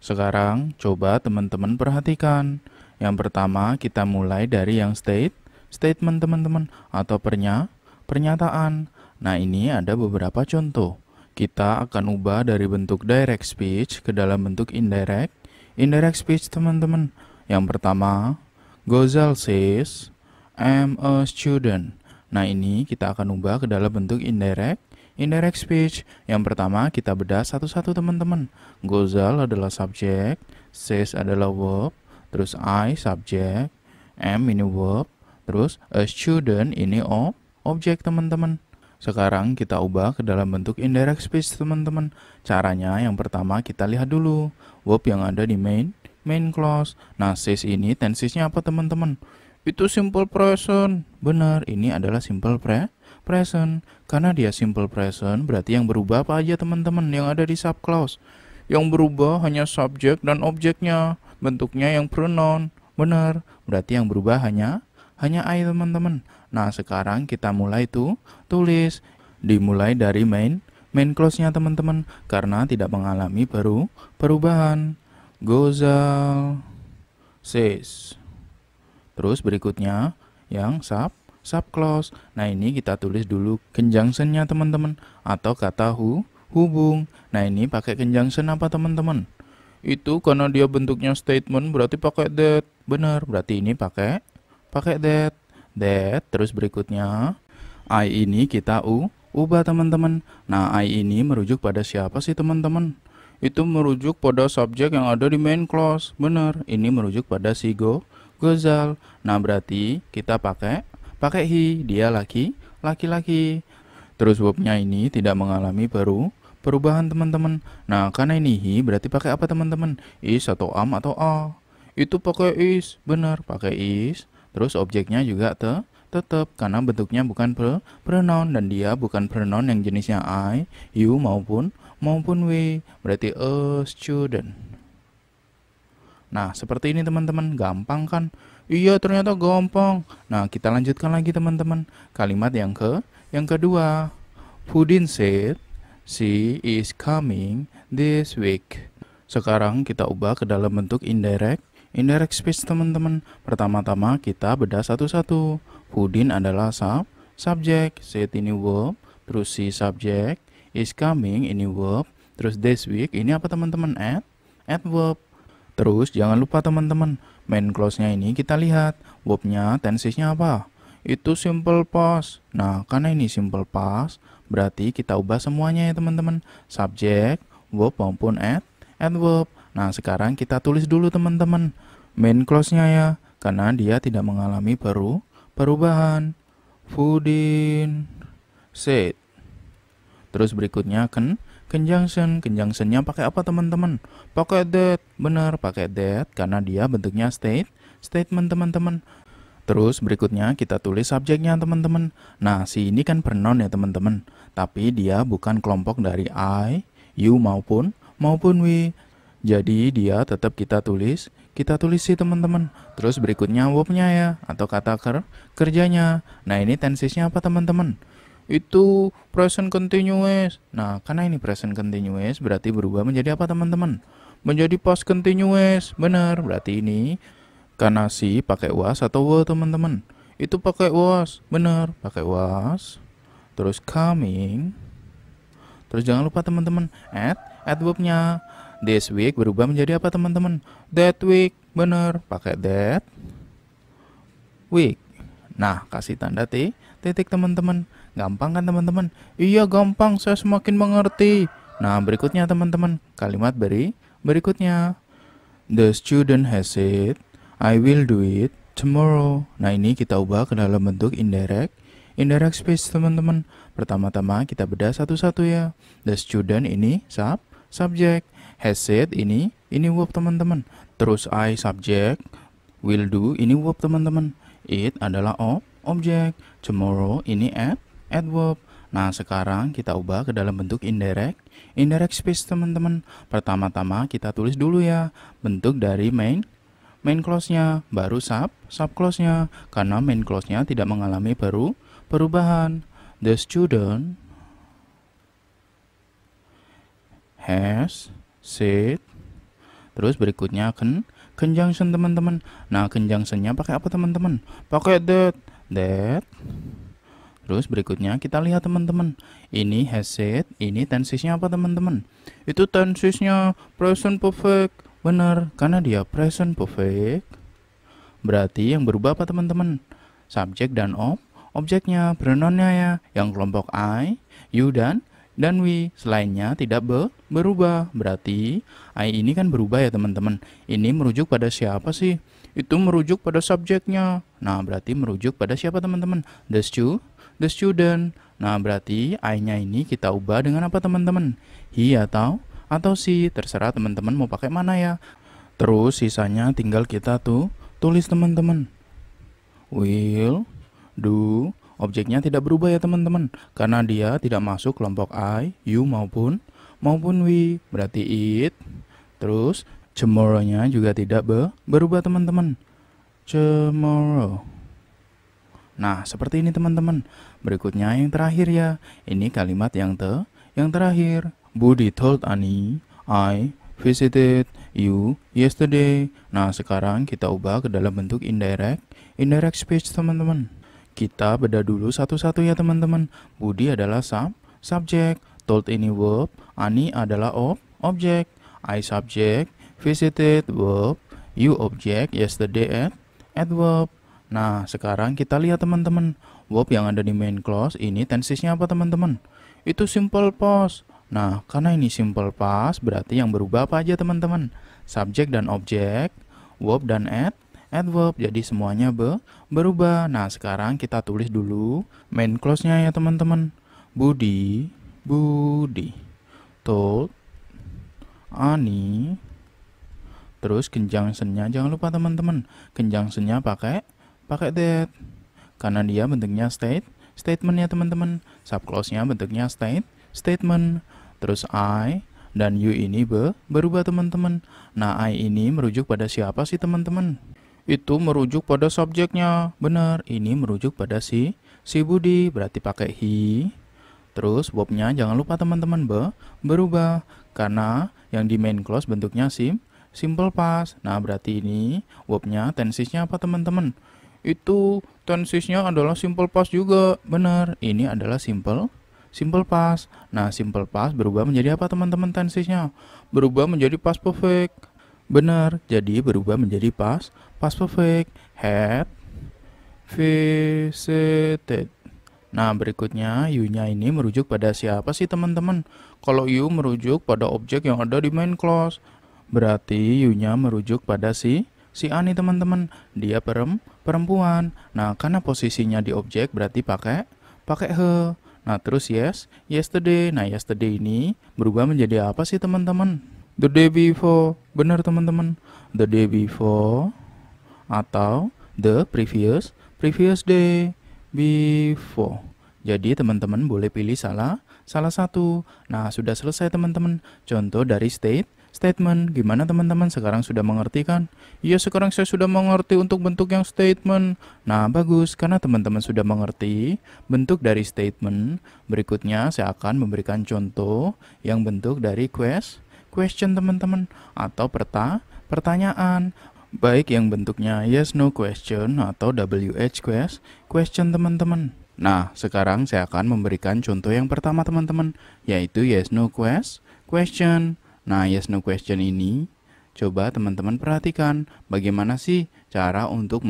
Speaker 1: Sekarang coba teman-teman perhatikan. Yang pertama kita mulai dari yang statement teman-teman atau pernyataan. Nah, ini ada beberapa contoh. Kita akan ubah dari bentuk direct speech ke dalam bentuk indirect speech teman-teman. Yang pertama, Gozal says, I'm a student. Nah, ini kita akan ubah ke dalam bentuk indirect speech. Yang pertama kita bedah satu-satu teman-teman. Gozal adalah subjek, says adalah verb, terus I subjek, am ini verb, terus a student ini objek teman-teman. Sekarang kita ubah ke dalam bentuk indirect speech teman-teman. Caranya yang pertama kita lihat dulu verb yang ada di main clause. Nah, says ini tensesnya apa teman-teman? Itu simple present. Benar, ini adalah simple present. Karena dia simple present, berarti yang berubah apa aja teman-teman yang ada di subclause? Yang berubah hanya subjek dan objeknya. Bentuknya yang pronoun. Benar, berarti yang berubah hanya I teman-teman. Nah, sekarang kita mulai tulis. Dimulai dari main clause-nya teman-teman, karena tidak mengalami perubahan. Gozal says. Terus berikutnya yang subclause. Nah, ini kita tulis dulu conjunction-nya teman-teman, atau kata hubung. Nah, ini pakai conjunction apa teman-teman? Itu karena dia bentuknya statement, berarti pakai that. Benar, berarti ini pakai that. Terus berikutnya I ini kita ubah teman-teman. Nah, I ini merujuk pada siapa sih teman-teman? Itu merujuk pada subjek yang ada di main clause. Benar, ini merujuk pada si Gozal. Nah, berarti kita pakai he, dia laki-laki. Terus verbnya ini tidak mengalami perubahan teman-teman. Nah, karena ini he, berarti pakai apa teman-teman? Is atau am atau a. Itu pakai is. Benar, pakai is. Terus objeknya juga tetap, karena bentuknya bukan pronoun, dan dia bukan pronoun yang jenisnya I, you maupun we. Berarti a student. Nah, seperti ini teman-teman, gampang kan? Iya, ternyata gampang. Nah, kita lanjutkan lagi teman-teman. Kalimat yang kedua. Pudin said she is coming this week. Sekarang kita ubah ke dalam bentuk indirect speech teman-teman. Pertama-tama kita bedah satu-satu. Pudin adalah subjek, said ini verb, terus si subjek, is coming ini verb, terus this week ini apa teman-teman? Add verb. Terus jangan lupa teman-teman, main clause-nya ini kita lihat verbnya tensesnya apa? Itu simple past. Nah, karena ini simple past, berarti kita ubah semuanya ya teman-teman. Subjek, verb maupun add verb. Nah, sekarang kita tulis dulu teman-teman main clause-nya ya, karena dia tidak mengalami perubahan. Pudin said. Terus berikutnya conjunction. Conjunctionnya pakai apa teman-teman? Pakai that. Benar, pakai that karena dia bentuknya statement teman-teman. Terus berikutnya kita tulis subjeknya teman-teman. Nah, si ini kan pronoun ya teman-teman. Tapi dia bukan kelompok dari I, you maupun we. Jadi dia tetap kita tulis sih teman-teman. Terus berikutnya verb-nya ya atau kata kerjanya. Nah, ini tensesnya apa teman-teman? Itu present continuous. Nah, karena ini present continuous berarti berubah menjadi apa teman-teman? Menjadi past continuous. Benar, berarti ini karena si pakai was atau were teman-teman. Itu pakai was. Benar, pakai was. Terus coming. Terus jangan lupa teman-teman at verb-nya. This week berubah menjadi apa teman-teman? That week. Benar, pakai that week. Nah, kasih tanda titik teman-teman. Gampang kan teman-teman? Iya gampang, saya semakin mengerti. Nah, berikutnya teman-teman, kalimat berikutnya. The student has said, I will do it tomorrow. Nah, ini kita ubah ke dalam bentuk indirect speech teman-teman. Pertama-tama kita bedah satu-satu ya. The student ini subject, has said ini verb teman-teman. Terus I subject, will do ini verb teman-teman. It adalah object, tomorrow ini adverb. Nah, sekarang kita ubah ke dalam bentuk indirect speech teman-teman. Pertama-tama kita tulis dulu ya bentuk dari main clause-nya, baru sub clause-nya, karena main clause-nya tidak mengalami perubahan. The student has said. Terus berikutnya conjunction teman-teman. Nah, conjunction-nya pakai apa teman-teman? Pakai that. Terus berikutnya kita lihat teman-teman. Ini has said, ini tensesnya apa teman-teman? Itu tensesnya present perfect. Benar, karena dia present perfect. Berarti yang berubah apa teman-teman? Subjek dan objeknya, pronounnya ya, yang kelompok I, you dan we. Selainnya tidak berubah. Berarti I ini kan berubah ya teman-teman. Ini merujuk pada siapa sih? Itu merujuk pada subjeknya. Nah, berarti merujuk pada siapa teman-teman? The student. Nah, berarti I-nya ini kita ubah dengan apa teman-teman? He atau si, terserah teman-teman mau pakai mana ya. Terus sisanya tinggal kita tulis teman-teman. Will do. Objeknya tidak berubah ya teman-teman, karena dia tidak masuk kelompok I, you maupun we. Berarti it. Terus tomorrow-nya juga tidak berubah teman-teman. Tomorrow. Nah, seperti ini teman-teman. Berikutnya yang terakhir ya. Ini kalimat yang terakhir. Budi told Annie, I visited you yesterday. Nah, sekarang kita ubah ke dalam bentuk indirect speech teman-teman. Kita bedah dulu satu-satu ya teman-teman. Budi adalah subject, told ini verb, Annie adalah object, I subject, visited verb, you object, yesterday adverb. Nah, sekarang kita lihat teman-teman. Verb yang ada di main clause ini tensesnya apa teman-teman? Itu simple past. Nah, karena ini simple past berarti yang berubah apa aja teman-teman? Subjek dan objek, verb dan adverb. Jadi semuanya berubah. Nah, sekarang kita tulis dulu main clause-nya ya teman-teman. Budi told Annie. Terus conjunction-nya jangan lupa teman-teman. Conjunction-nya pakai that. Karena dia bentuknya statement ya teman-teman. Subclause-nya bentuknya statement. Terus I dan you ini berubah teman-teman. Nah, I ini merujuk pada siapa sih teman-teman? Itu merujuk pada subjeknya. Benar, ini merujuk pada si Budi, berarti pakai he. Terus verb-nya jangan lupa teman-teman berubah, karena yang di main clause bentuknya simple past. Nah, berarti ini verb-nya tensesnya apa teman-teman? Itu tensesnya adalah simple past juga. Benar, ini adalah simple past. Nah, simple past berubah menjadi apa teman-teman tensesnya? Berubah menjadi past perfect. Benar, jadi berubah menjadi past perfect. Had visited. Nah, berikutnya you-nya ini merujuk pada siapa sih teman-teman? Kalau you merujuk pada objek yang ada di main clause, berarti you-nya merujuk pada si Ani teman-teman. Dia perempuan. Nah, karena posisinya di objek berarti pakai he. Nah, terus yesterday. Nah, yesterday ini berubah menjadi apa sih teman-teman? The day before. Benar teman-teman. The day before atau the previous day before. Jadi teman-teman boleh pilih salah satu. Nah, sudah selesai teman-teman. Contoh dari statement. Gimana teman-teman? Sekarang sudah mengerti kan? Iya, sekarang saya sudah mengerti untuk bentuk yang statement. Nah, bagus. Karena teman-teman sudah mengerti bentuk dari statement, berikutnya saya akan memberikan contoh yang bentuk dari question teman-teman, atau pertanyaan. Baik yang bentuknya yes no question atau WH question teman-teman. Nah, sekarang saya akan memberikan contoh yang pertama teman-teman, yaitu yes no question. Nah, yes no question ini coba teman-teman perhatikan bagaimana sih cara untuk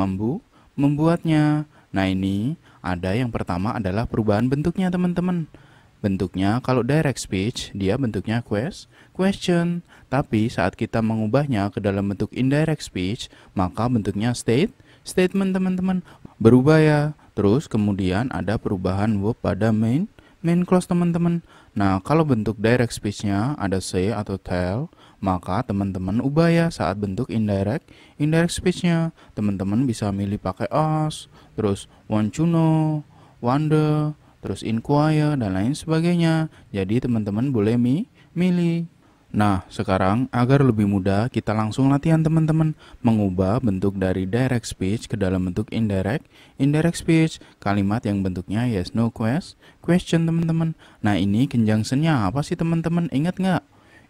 Speaker 1: membuatnya. Nah, ini ada yang pertama adalah perubahan bentuknya teman-teman. Bentuknya kalau direct speech dia bentuknya question, tapi saat kita mengubahnya ke dalam bentuk indirect speech maka bentuknya statement teman-teman. Berubah ya. Terus kemudian ada perubahan verb pada main clause teman-teman. Nah, kalau bentuk direct speech-nya ada say atau tell, maka teman-teman ubah ya saat bentuk indirect speech-nya. Teman-teman bisa milih pakai ask, terus want to know, wonder, terus inquire, dan lain sebagainya. Jadi teman-teman boleh milih. Nah, sekarang agar lebih mudah kita langsung latihan teman-teman mengubah bentuk dari direct speech ke dalam bentuk indirect speech, kalimat yang bentuknya yes no question teman-teman. Nah, ini conjunction-nya apa sih teman-teman? Ingat nggak?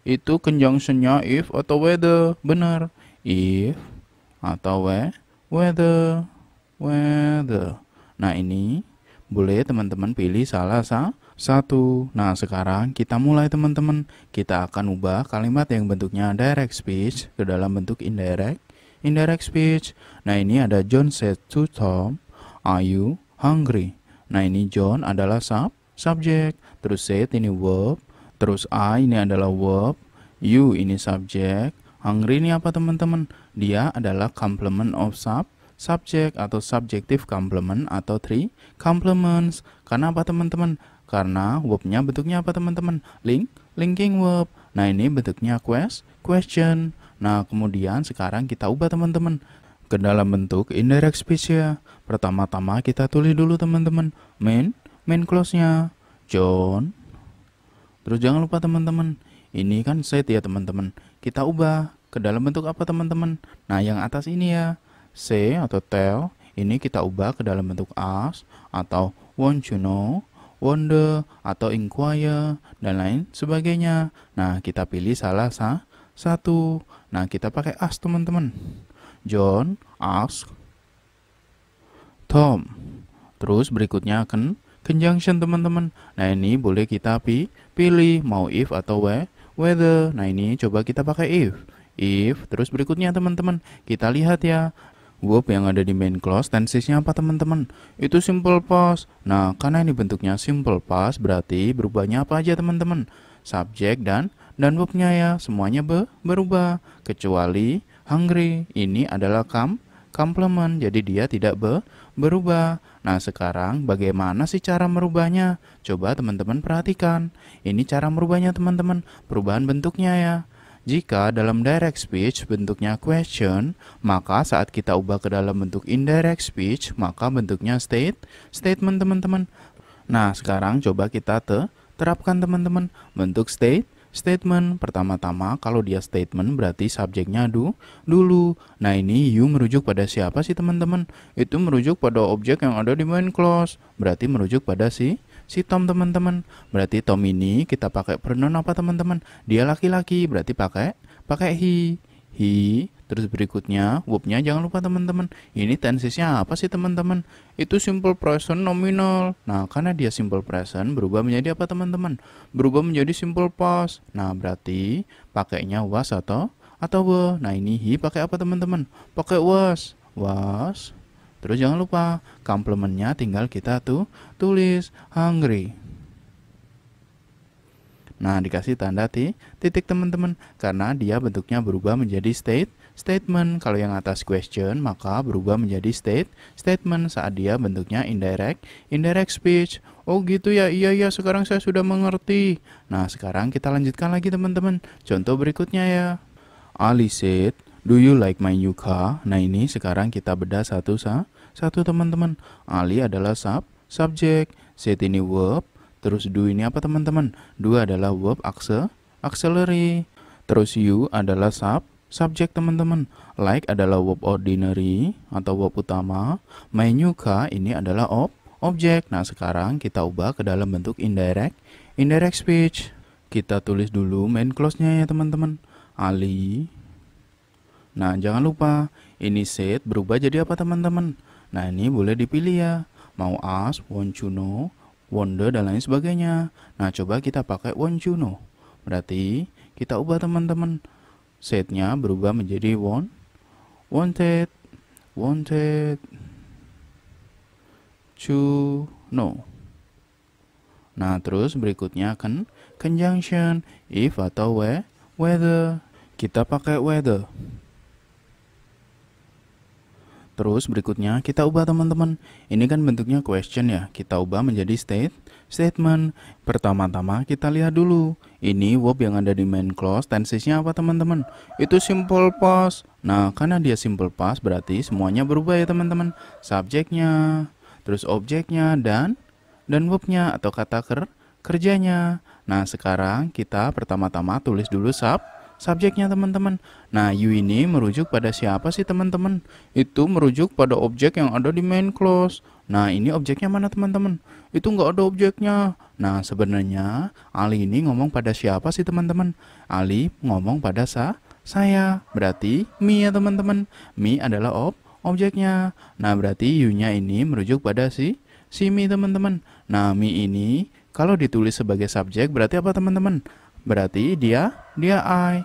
Speaker 1: Itu conjunction-nya if atau whether. Benar, if atau whether. Nah, ini boleh teman-teman pilih salah satu. Nah, sekarang kita mulai teman-teman. Kita akan ubah kalimat yang bentuknya direct speech ke dalam bentuk indirect speech. Nah, ini ada John said to Tom, "Are you hungry?" Nah, ini John adalah subjek, terus said ini verb, terus I ini adalah verb, you ini subjek, hungry ini apa teman-teman? Dia adalah complement of subject atau subjective complement atau three complements. Karena apa teman-teman? Karena verbnya bentuknya apa teman-teman? Linking verb. Nah, ini bentuknya question. Nah, kemudian sekarang kita ubah teman-teman ke dalam bentuk indirect speech ya. Pertama-tama kita tulis dulu teman-teman main clause-nya John. Terus jangan lupa teman-teman, ini kan set ya teman-teman. Kita ubah ke dalam bentuk apa teman-teman? Nah, yang atas ini ya. Say atau tell ini kita ubah ke dalam bentuk ask atau want to know, wonder atau inquire, dan lain sebagainya. Nah, kita pilih salah satu. Nah, kita pakai ask teman-teman. John ask Tom. Terus berikutnya akan conjunction teman-teman. Nah, ini boleh kita pilih mau if atau whether. Nah, ini coba kita pakai if. Terus berikutnya teman-teman kita lihat ya, verb yang ada di main clause tensesnya apa teman-teman? Itu simple past. Nah, karena ini bentuknya simple past berarti berubahnya apa aja teman-teman? Subjek dan verbnya ya, semuanya berubah kecuali hungry. Ini adalah complement, jadi dia tidak berubah. Nah, sekarang bagaimana sih cara merubahnya? Coba teman-teman perhatikan. Ini cara merubahnya teman-teman, perubahan bentuknya ya. Jika dalam direct speech bentuknya question, maka saat kita ubah ke dalam bentuk indirect speech, maka bentuknya statement teman-teman. Nah, sekarang coba kita terapkan teman-teman bentuk statement. Pertama-tama kalau dia statement berarti subjeknya dulu. Nah, ini you merujuk pada siapa sih teman-teman? Itu merujuk pada objek yang ada di main clause. Berarti merujuk pada si Tom teman-teman. Berarti Tom ini kita pakai pronoun apa teman-teman? Dia laki-laki, berarti pakai he. Terus berikutnya verbnya jangan lupa teman-teman. Ini tensesnya apa sih teman-teman? Itu simple present nominal. Nah, karena dia simple present berubah menjadi apa teman-teman? Berubah menjadi simple past. Nah, berarti pakainya was atau were. Nah, ini he pakai apa teman-teman? Pakai was. Terus jangan lupa complementnya tinggal kita tulis hungry. Nah, dikasih tanda titik teman-teman, karena dia bentuknya berubah menjadi statement. Kalau yang atas question, maka berubah menjadi statement saat dia bentuknya indirect speech. Oh gitu ya, iya sekarang saya sudah mengerti. Nah, sekarang kita lanjutkan lagi teman-teman. Contoh berikutnya ya. Ali said, "Do you like my new car?" Nah, ini sekarang kita bedah satu teman-teman. Ali adalah subjek, said ini verb, terus do ini apa teman-teman? Do adalah verb auxiliary. Terus you adalah subjek teman-teman. Like adalah verb ordinary atau verb utama. My new car ini adalah objek. Nah, sekarang kita ubah ke dalam bentuk indirect speech. Kita tulis dulu main clause-nya ya teman-teman. Ali. Nah, jangan lupa ini said berubah jadi apa teman-teman? Nah, ini boleh dipilih ya. Mau ask, want to know, wonder, dan lain sebagainya. Nah, coba kita pakai want to know. Berarti kita ubah teman-teman. Said-nya berubah menjadi wanted to know. Nah, terus berikutnya conjunction, if atau whether. Kita pakai whether. Terus berikutnya kita ubah teman-teman. Ini kan bentuknya question ya. Kita ubah menjadi statement. Pertama-tama kita lihat dulu. Ini verb yang ada di main clause, tensesnya apa teman-teman? Itu simple past. Nah, karena dia simple past berarti semuanya berubah ya teman-teman. Subjeknya, terus objeknya, dan verbnya atau kata kerjanya. Nah, sekarang kita pertama-tama tulis dulu subjeknya teman-teman. Nah, you ini merujuk pada siapa sih teman-teman? Itu merujuk pada objek yang ada di main clause. Nah, ini objeknya mana teman-teman? Itu nggak ada objeknya. Nah, sebenarnya Ali ini ngomong pada siapa sih teman-teman? Ali ngomong pada saya. Berarti me ya teman-teman. Me adalah objeknya. Nah, berarti you-nya ini merujuk pada si me teman-teman. Nah, me ini kalau ditulis sebagai subjek berarti apa teman-teman? Berarti dia I.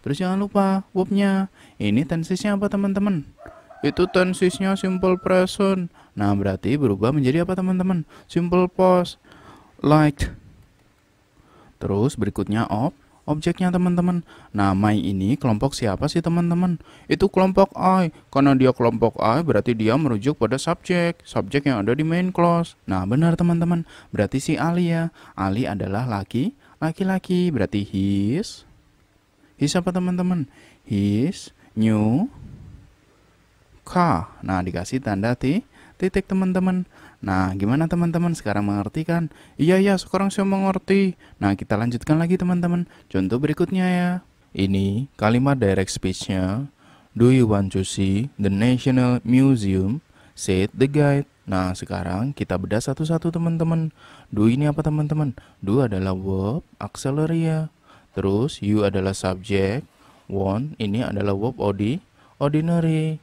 Speaker 1: Terus jangan lupa verbnya. Ini tensesnya apa teman-teman? Itu tensesnya simple present. Nah, berarti berubah menjadi apa teman-teman? Simple past. Like. Terus berikutnya objeknya teman-teman. Nah, my ini kelompok siapa sih teman-teman? Itu kelompok I. Karena dia kelompok I berarti dia merujuk pada subjek yang ada di main clause. Nah, benar teman-teman. Berarti si Ali ya. Ali adalah laki-laki. Berarti his apa teman-teman? His new car. Nah, dikasih tanda titik teman-teman. Nah, gimana teman-teman sekarang mengerti kan? Iya, sekarang saya mengerti. Nah, kita lanjutkan lagi teman-teman. Contoh berikutnya ya. Ini kalimat direct speech-nya. Do you want to see the National Museum? Said the guide. Nah, sekarang kita bedah satu-satu teman-teman. Do ini apa teman-teman? Do adalah verb auxiliary ya. Terus you adalah subjek. Want ini adalah verb ordinary.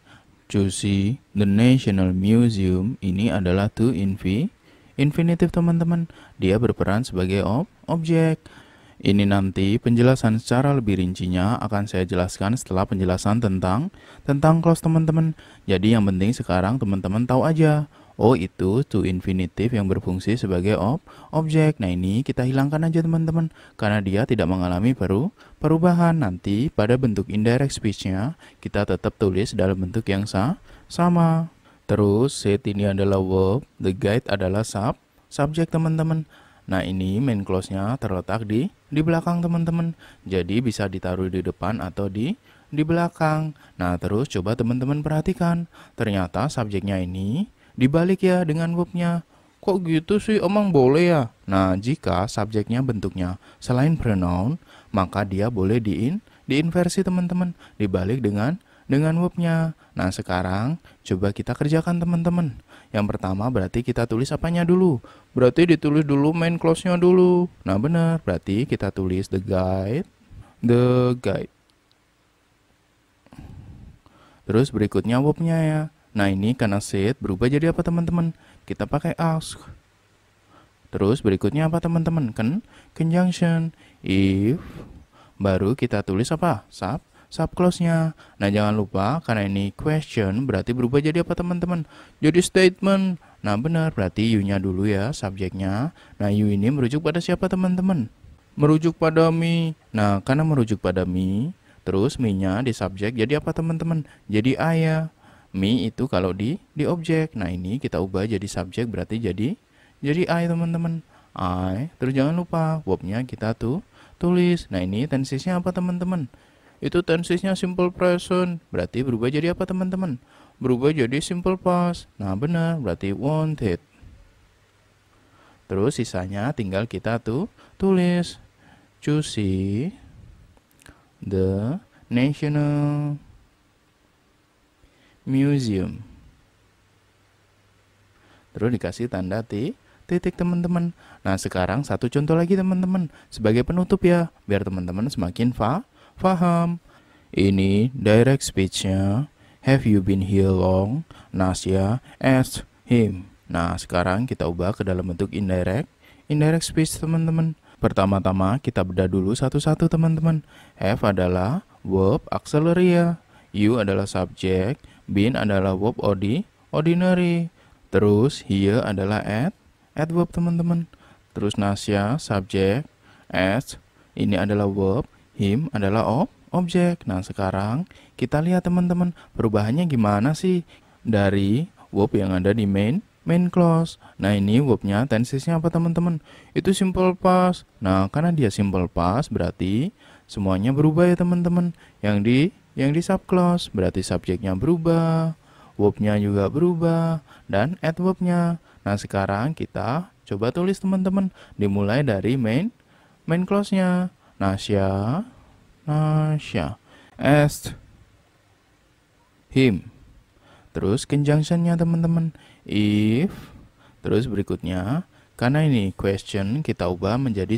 Speaker 1: To see the National Museum ini adalah to infinitive teman-teman. Dia berperan sebagai objek. Ini nanti penjelasan secara lebih rincinya akan saya jelaskan setelah penjelasan tentang clause teman-teman. Jadi yang penting sekarang teman-teman tahu aja. Oh, itu to infinitive yang berfungsi sebagai objek. Nah, ini kita hilangkan aja teman-teman, karena dia tidak mengalami perubahan. Nanti pada bentuk indirect speech-nya kita tetap tulis dalam bentuk yang sama. Terus said ini adalah verb, the guide adalah subjek teman-teman. Nah, ini main clause-nya terletak di belakang teman-teman. Jadi bisa ditaruh di depan atau di belakang. Nah, terus coba teman-teman perhatikan. Ternyata subjeknya ini dibalik ya dengan verbnya. Kok gitu sih, emang boleh ya? Nah, jika subjeknya bentuknya selain pronoun, maka dia boleh diinversi teman-teman, dibalik dengan verbnya. Nah, sekarang coba kita kerjakan teman-teman. Yang pertama berarti kita tulis apanya dulu? Berarti ditulis dulu main clause-nya dulu. Nah, benar. Berarti kita tulis the guide. Terus berikutnya verbnya ya. Nah, ini karena said berubah jadi apa teman-teman? Kita pakai ask. Terus berikutnya apa teman-teman? Conjunction. If. Baru kita tulis apa? subclause-nya. Nah, jangan lupa karena ini question berarti berubah jadi apa teman-teman? Jadi statement. Nah, benar, berarti you-nya dulu ya, subjeknya. Nah, you ini merujuk pada siapa teman-teman? Merujuk pada me. Nah, karena merujuk pada me, terus me-nya di subjek jadi apa teman-teman? Jadi I ya. Me itu kalau di objek. Nah, ini kita ubah jadi subjek berarti jadi I teman-teman. I. Terus jangan lupa verb-nya kita tulis. Nah, ini tensesnya apa teman-teman? Itu tensesnya simple present. Berarti berubah jadi apa teman-teman? Berubah jadi simple past. Nah, benar, berarti wanted. Terus sisanya tinggal kita tulis. To see the National Museum. Terus dikasih tanda titik teman-teman. Nah, sekarang satu contoh lagi teman-teman sebagai penutup ya, biar teman-teman semakin paham. Ini direct speech-nya. Have you been here long? Nasya asked him. Nah, sekarang kita ubah ke dalam bentuk indirect speech teman-teman. Pertama-tama kita bedah dulu satu-satu teman-teman. Have adalah verb auxiliary ya. You adalah subjek, been adalah verb ordinary. Terus here adalah adverb teman-teman. Terus Nasya subjek, asked ini adalah verb, him adalah objek. Nah, sekarang kita lihat teman-teman perubahannya gimana sih dari verb yang ada di main clause. Nah, ini verbnya tensesnya apa teman-teman? Itu simple past. Nah, karena dia simple past berarti semuanya berubah ya teman-teman. Yang di subclause berarti subjeknya berubah, verbnya juga berubah, dan adverbnya. Nah, sekarang kita coba tulis teman-teman, dimulai dari main clause-nya. Nasya asked him. Terus conjunction-nya teman-teman, if. Terus berikutnya, karena ini question, kita ubah menjadi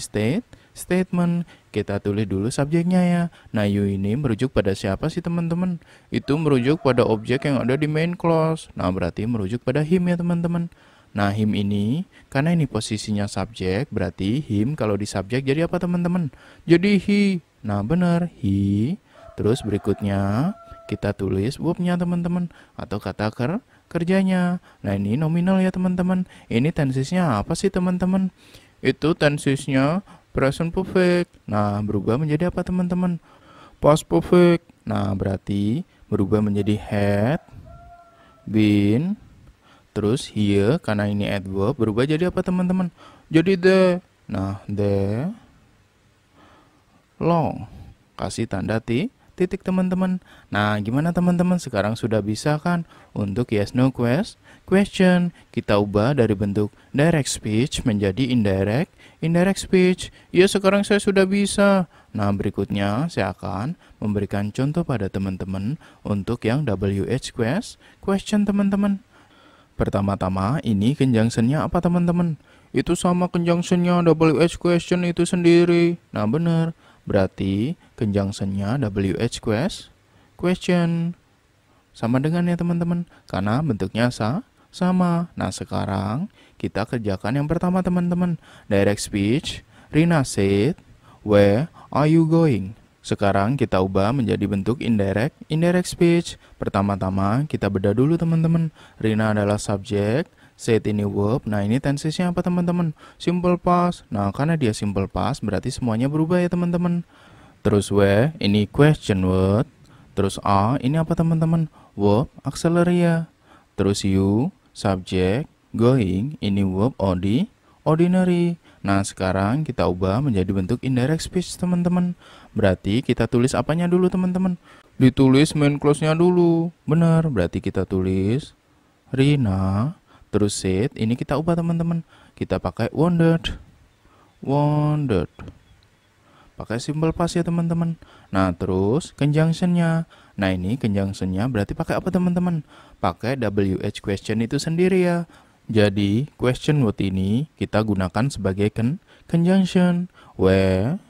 Speaker 1: statement. Kita tulis dulu subjeknya ya. Nah, you ini merujuk pada siapa sih teman-teman? Itu merujuk pada objek yang ada di main clause. Nah, berarti merujuk pada him ya teman-teman. Nah, him ini, karena ini posisinya subjek, berarti him kalau di subjek jadi apa teman-teman? Jadi he. Nah, benar, he. Terus berikutnya, kita tulis verbnya teman-teman, atau kata kerjanya. Nah, ini nominal ya teman-teman. Ini tensesnya apa sih teman-teman? Itu tensesnya present perfect. Nah, berubah menjadi apa teman-teman? Past perfect. Nah, berarti berubah menjadi had, been. Terus here, karena ini adverb, berubah jadi apa teman-teman? Jadi the. Nah, the long. Kasih tanda titik teman-teman. Nah, gimana teman-teman? Sekarang sudah bisa kan? Untuk yes no question, kita ubah dari bentuk direct speech menjadi indirect speech. Ya, sekarang saya sudah bisa. Nah, berikutnya saya akan memberikan contoh pada teman-teman untuk yang WH question teman-teman. Pertama-tama, ini conjunction-nya apa teman-teman? Itu sama conjunction-nya WH question itu sendiri. Nah, benar. Berarti conjunction-nya WH question. Sama dengan ya teman-teman, karena bentuknya sama. Nah, sekarang kita kerjakan yang pertama teman-teman. Direct speech, Rina said, where are you going? Sekarang kita ubah menjadi bentuk indirect speech. Pertama-tama kita bedah dulu teman-teman. Rina adalah subjek, said ini verb. Nah, ini tensesnya apa teman-teman? Simple past. Nah, karena dia simple past berarti semuanya berubah ya teman-teman. Terus where ini question word. Terus are ini apa teman-teman? Verb auxiliary ya. Terus you subjek, going ini verb ordinary. Nah, sekarang kita ubah menjadi bentuk indirect speech teman-teman. Berarti kita tulis apanya dulu teman-teman? Ditulis main clause-nya dulu. Benar, berarti kita tulis Rina, terus said, ini kita ubah teman-teman. Kita pakai wondered. Pakai simple past ya teman-teman. Nah, terus conjunction-nya. Nah, ini conjunction-nya berarti pakai apa teman-teman? Pakai WH question itu sendiri ya. Jadi, question word ini kita gunakan sebagai conjunction. Where.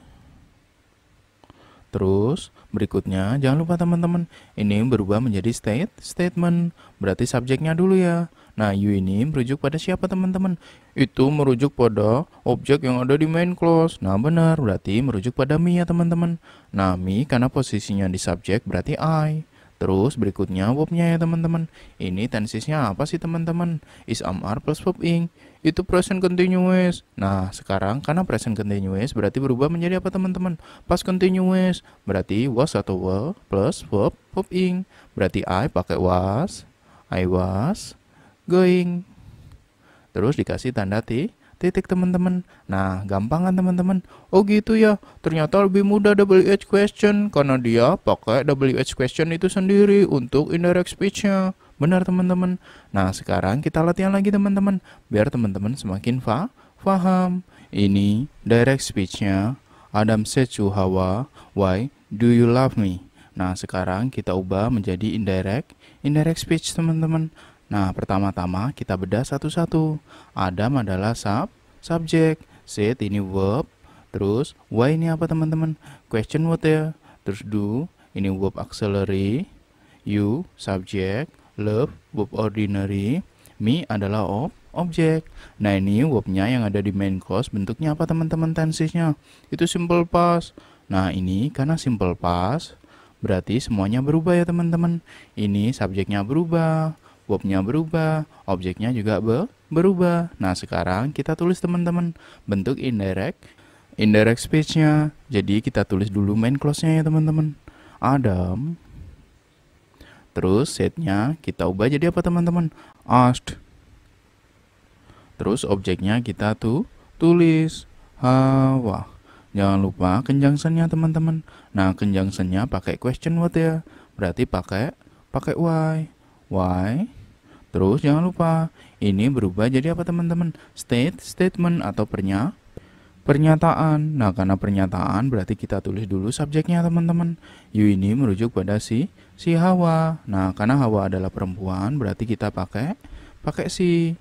Speaker 1: Terus, berikutnya, jangan lupa teman-teman, ini berubah menjadi statement. Berarti subjeknya dulu ya. Nah, you ini merujuk pada siapa teman-teman? Itu merujuk pada objek yang ada di main clause. Nah, benar, berarti merujuk pada me ya teman-teman. Nah, me karena posisinya di subjek berarti I. Terus berikutnya verb-nya ya teman-teman. Ini tensesnya apa sih teman-teman? Is, am, are plus verb ing. Itu present continuous. Nah, sekarang karena present continuous berarti berubah menjadi apa teman-teman? Past continuous. Berarti was atau were plus verb ing. Berarti I pakai was. I was going. Terus dikasih tanda titik teman-teman. Nah, gampang kan teman-teman? Oh gitu ya. Ternyata lebih mudah WH question karena dia pakai WH question itu sendiri untuk indirect speech-nya. Benar teman-teman. Nah, sekarang kita latihan lagi teman-teman biar teman-teman semakin paham. Ini direct speech-nya. Adam said to Hawa, "Why do you love me?" Nah, sekarang kita ubah menjadi indirect speech teman-teman. Nah, pertama-tama kita bedah satu-satu. Adam adalah subjek, said ini verb, terus why ini apa teman-teman? Question word ya. Terus do ini verb auxiliary, you subjek, love verb ordinary, me adalah objek. Nah, ini verbnya yang ada di main clause bentuknya apa teman-teman tensesnya? Itu simple past. Nah, ini karena simple past berarti semuanya berubah ya teman-teman. Ini subjeknya berubah, verbnya berubah, objeknya juga berubah. Nah, sekarang kita tulis teman-teman bentuk indirect speech-nya. Jadi kita tulis dulu main clause-nya ya teman-teman. Adam. Terus said-nya kita ubah jadi apa teman-teman? Asked. Terus objeknya kita tulis Hawa. Jangan lupa conjunction-nya teman-teman. Nah, conjunction-nya pakai question word ya. Berarti pakai why. Why? Terus jangan lupa ini berubah jadi apa teman-teman? Statement atau pernyataan. Nah, karena pernyataan berarti kita tulis dulu subjeknya teman-teman. You ini merujuk pada si Hawa. Nah, karena Hawa adalah perempuan berarti kita pakai si.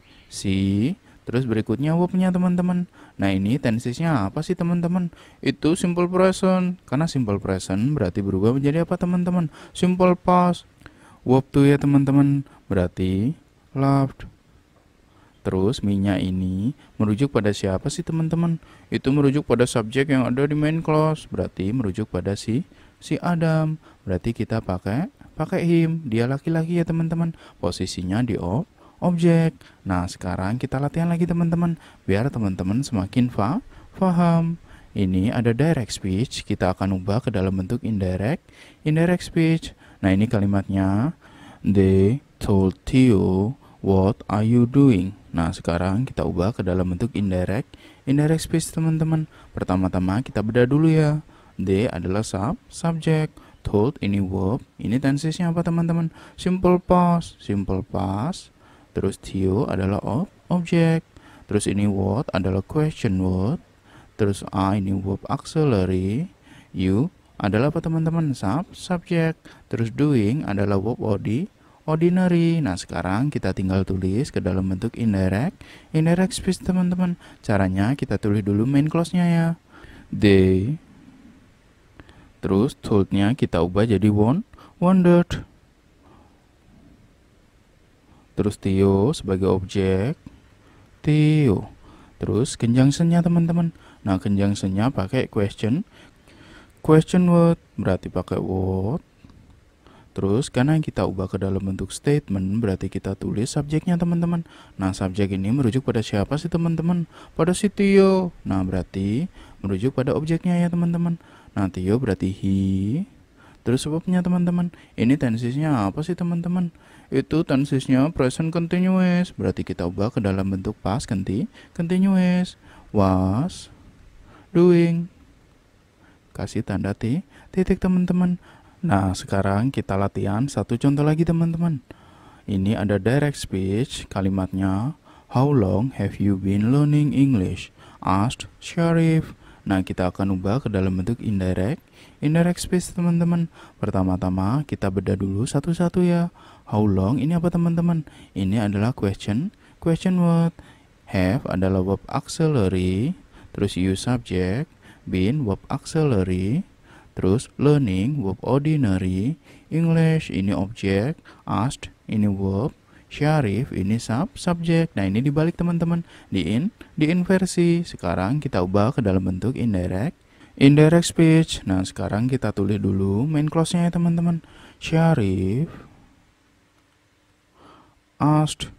Speaker 1: Terus berikutnya verbnya teman-teman. Nah, ini tensesnya apa sih teman-teman? Itu simple present. Karena simple present berarti berubah menjadi apa teman-teman? Simple past. Verb to ya teman-teman. Berarti loved. Terus me-nya ini merujuk pada siapa sih teman-teman? Itu merujuk pada subjek yang ada di main clause. Berarti merujuk pada si Adam. Berarti kita pakai him. Dia laki-laki ya teman-teman. Posisinya di objek. Nah, sekarang kita latihan lagi teman-teman biar teman-teman semakin paham. Ini ada direct speech, kita akan ubah ke dalam bentuk indirect speech. Nah, ini kalimatnya they told Theo, what are you doing? Nah, sekarang kita ubah ke dalam bentuk indirect speech teman-teman. Pertama-tama kita bedah dulu ya. They adalah subject, told ini verb, ini tensesnya apa teman-teman? Simple past. Terus Theo adalah objek. Terus ini what adalah question word. Terus I ini verb auxiliary. You adalah apa teman-teman? Subjek. Terus doing adalah verb ordinary. Nah, sekarang kita tinggal tulis ke dalam bentuk indirect speech teman-teman. Caranya kita tulis dulu main clause-nya ya. They. Terus told-nya kita ubah jadi wondered. Terus Theo sebagai objek, Theo. Terus conjunction-nya teman-teman. Nah, conjunction-nya pakai question word, berarti pakai what. Terus karena kita ubah ke dalam bentuk statement, berarti kita tulis subjeknya teman-teman. Nah, subjek ini merujuk pada siapa sih teman-teman? Pada si Theo. Nah, berarti merujuk pada objeknya ya teman-teman. Nah, Theo berarti he. Terus sebabnya teman-teman, ini tensesnya apa sih teman-teman? Itu tensesnya present continuous. Berarti kita ubah ke dalam bentuk past continuous. Was doing. Kasih tanda titik teman-teman. Nah, sekarang kita latihan satu contoh lagi teman-teman. Ini ada direct speech, kalimatnya how long have you been learning English? Asked Sharif. Nah, kita akan ubah ke dalam bentuk indirect speech teman-teman. Pertama-tama kita bedah dulu satu-satu ya. How long ini apa teman-teman? Ini adalah question word. Have adalah verb auxiliary. Terus you subject. Been verb auxiliary. Terus learning verb ordinary. English ini objek. Asked ini verb. Syarif ini subjek. Nah, ini dibalik teman-teman. Diinversi. Sekarang kita ubah ke dalam bentuk indirect speech. Nah, sekarang kita tulis dulu main clause-nya ya teman-teman. Syarif asked.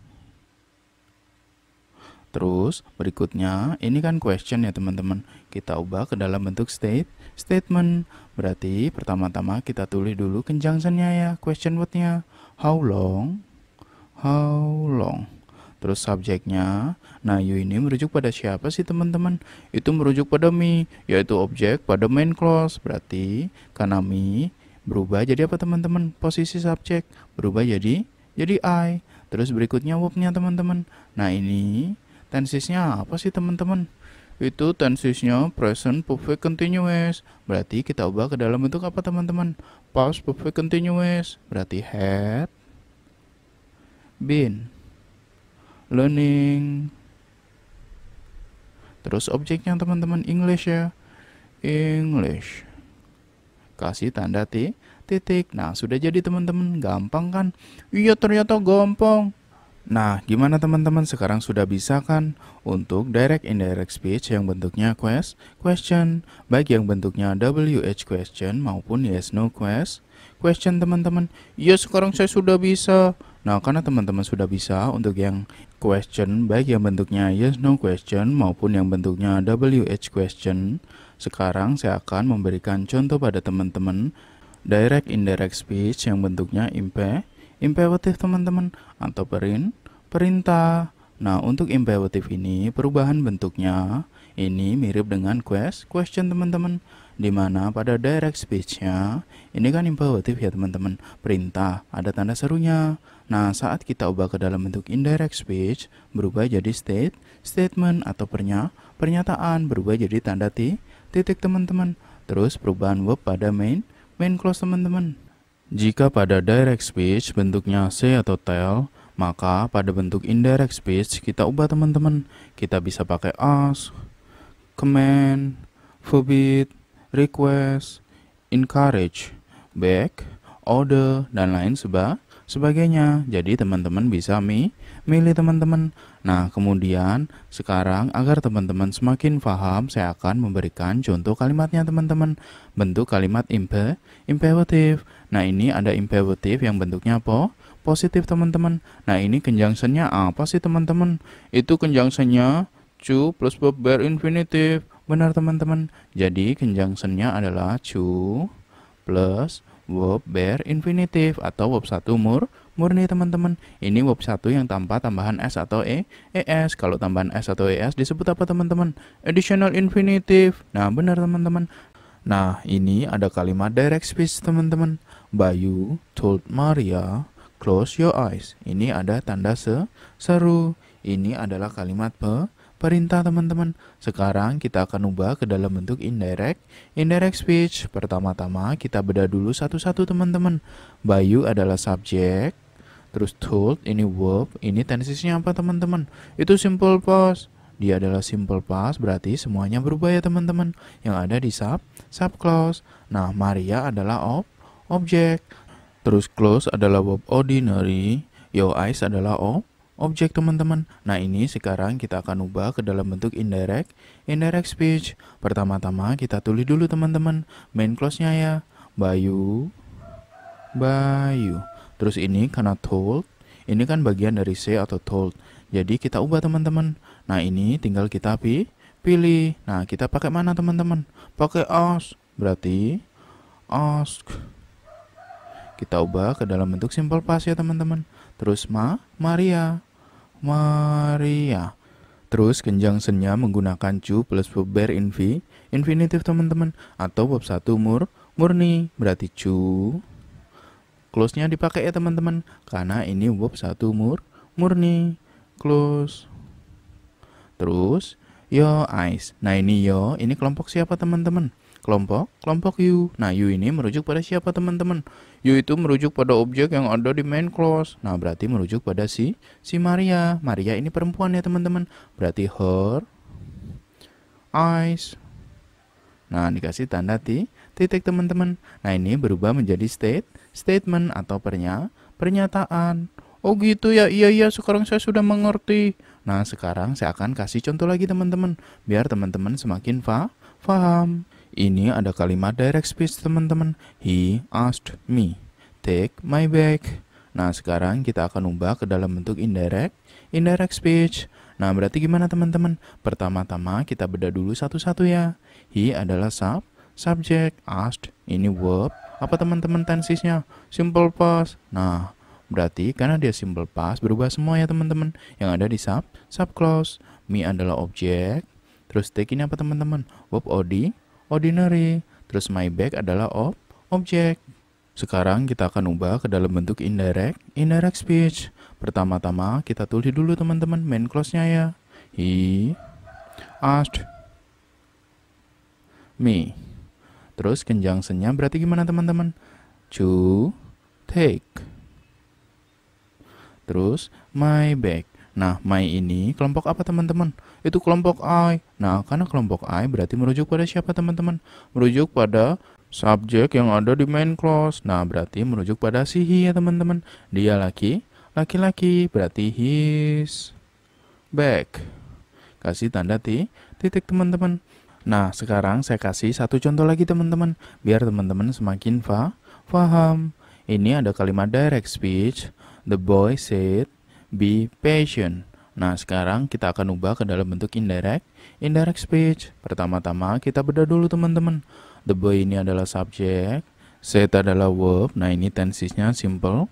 Speaker 1: Terus berikutnya ini kan question ya teman-teman. Kita ubah ke dalam bentuk statement. Berarti pertama-tama kita tulis dulu conjunction-nya ya, question word-nya. How long? Terus subjeknya. Nah, you ini merujuk pada siapa sih teman-teman? Itu merujuk pada me, yaitu objek pada main clause. Berarti karena me berubah jadi apa teman-teman? Posisi subjek berubah jadi I. Terus berikutnya verb-nya teman-teman. Nah, ini tensesnya apa sih teman-teman? Itu tensesnya present perfect continuous. Berarti kita ubah ke dalam bentuk apa teman-teman? Past perfect continuous. Berarti had been learning. Terus objeknya teman-teman English ya. English. Kasih tanda titik. Nah, sudah jadi teman-teman. Gampang kan? Iya, ternyata gampang. Nah, gimana teman-teman? Sekarang sudah bisa kan untuk direct indirect speech yang bentuknya question, baik yang bentuknya WH question maupun yes no question teman-teman. Iya, sekarang saya sudah bisa. Nah, karena teman-teman sudah bisa untuk yang question baik yang bentuknya yes no question maupun yang bentuknya WH question, sekarang saya akan memberikan contoh pada teman-teman direct indirect speech yang bentuknya imperative teman-teman atau perintah. Nah, untuk imperative ini perubahan bentuknya ini mirip dengan question teman-teman, dimana pada direct speech-nya ini kan imperative ya teman-teman, perintah, ada tanda serunya. Nah, saat kita ubah ke dalam bentuk indirect speech berubah jadi statement atau pernyataan, berubah jadi tanda titik teman-teman. Terus perubahan verb pada main clause teman-teman. Jika pada direct speech bentuknya say atau tell, maka pada bentuk indirect speech kita ubah teman-teman. Kita bisa pakai ask, command, forbid, request, encourage, beg, order, dan lain sebagainya. Jadi teman-teman bisa milih teman-teman. Nah, kemudian sekarang agar teman-teman semakin paham, saya akan memberikan contoh kalimatnya teman-teman. Bentuk kalimat imperative. Nah, ini ada imperative yang bentuknya positif teman-teman. Nah, ini conjunction-nya apa sih teman-teman? Itu conjunction-nya to plus verb bare infinitive. Benar teman-teman. Jadi conjunction-nya adalah to plus verb bare infinitive atau verb 1 murni teman-teman. Ini verb 1 yang tanpa tambahan s atau es. Kalau tambahan s atau es disebut apa teman-teman? Additional infinitive. Nah, benar teman-teman. Nah, ini ada kalimat direct speech teman-teman. Bayu told Maria close your eyes. Ini ada tanda seru. Ini adalah kalimat perintah teman-teman. Sekarang kita akan ubah ke dalam bentuk indirect speech. Pertama-tama kita bedah dulu satu-satu teman-teman. Bayu adalah subjek. Terus told ini verb. Ini tensesnya apa teman-teman? Itu simple past. Dia adalah simple past, berarti semuanya berubah ya teman-teman. Yang ada di sub clause. Nah, Maria adalah objek. Terus close adalah verb ordinary. Your eyes adalah objek teman-teman. Nah, ini sekarang kita akan ubah ke dalam bentuk indirect speech. Pertama-tama kita tulis dulu teman-teman main clause-nya ya. Bayu. Terus ini karena told, ini kan bagian dari say atau told. Jadi kita ubah teman-teman. Nah, ini tinggal kita pilih. Nah, kita pakai mana teman-teman? Pakai ask. Berarti ask. Kita ubah ke dalam bentuk simple past ya teman-teman. Terus Maria. Terus conjunction-nya menggunakan to plus verb bare infinitive teman-teman, atau verb 1 murni. Berarti to. Close-nya dipakai ya teman-teman, karena ini verb 1 murni. Close. Terus your eyes. Nah, ini kelompok siapa teman-teman? Kelompok you. Nah, you ini merujuk pada siapa teman-teman? You itu merujuk pada objek yang ada di main clause. Nah, berarti merujuk pada si Maria. Maria ini perempuan ya teman-teman. Berarti her eyes. Nah, dikasih tanda titik teman-teman. Nah, ini berubah menjadi statement atau pernyataan. Oh gitu ya, iya sekarang saya sudah mengerti. Nah sekarang saya akan kasih contoh lagi teman-teman, biar teman-teman semakin paham. Ini ada kalimat direct speech teman-teman. He asked me, take my bag. Nah sekarang kita akan ubah ke dalam bentuk indirect speech. Nah berarti gimana teman-teman? Pertama-tama kita bedah dulu satu-satu ya. He adalah subject, asked ini verb. Apa teman-teman tensesnya? Simple past. Nah, berarti karena dia simple past berubah semua ya teman-teman. Yang ada di sub clause. Me adalah objek. Terus take ini apa teman-teman? Verb ordinary. Terus my bag adalah objek. Sekarang kita akan ubah ke dalam bentuk indirect speech. Pertama-tama kita tulis dulu teman-teman main clause-nya ya. He asked me. Terus conjunction-nya berarti gimana teman-teman? To take. Terus my bag. Nah, my ini kelompok apa teman-teman? Itu kelompok I. Nah, karena kelompok I berarti merujuk pada siapa teman-teman? Merujuk pada subjek yang ada di main clause. Nah, berarti merujuk pada si he ya teman-teman. Dia laki-laki, berarti his bag. Kasih tanda titik teman-teman. Nah, sekarang saya kasih satu contoh lagi teman-teman, biar teman-teman semakin paham. Ini ada kalimat direct speech. The boy said, be patient. Nah, sekarang kita akan ubah ke dalam bentuk indirect speech. Pertama-tama kita bedah dulu teman-teman. The boy ini adalah subjek, said adalah verb. Nah, ini tensesnya simple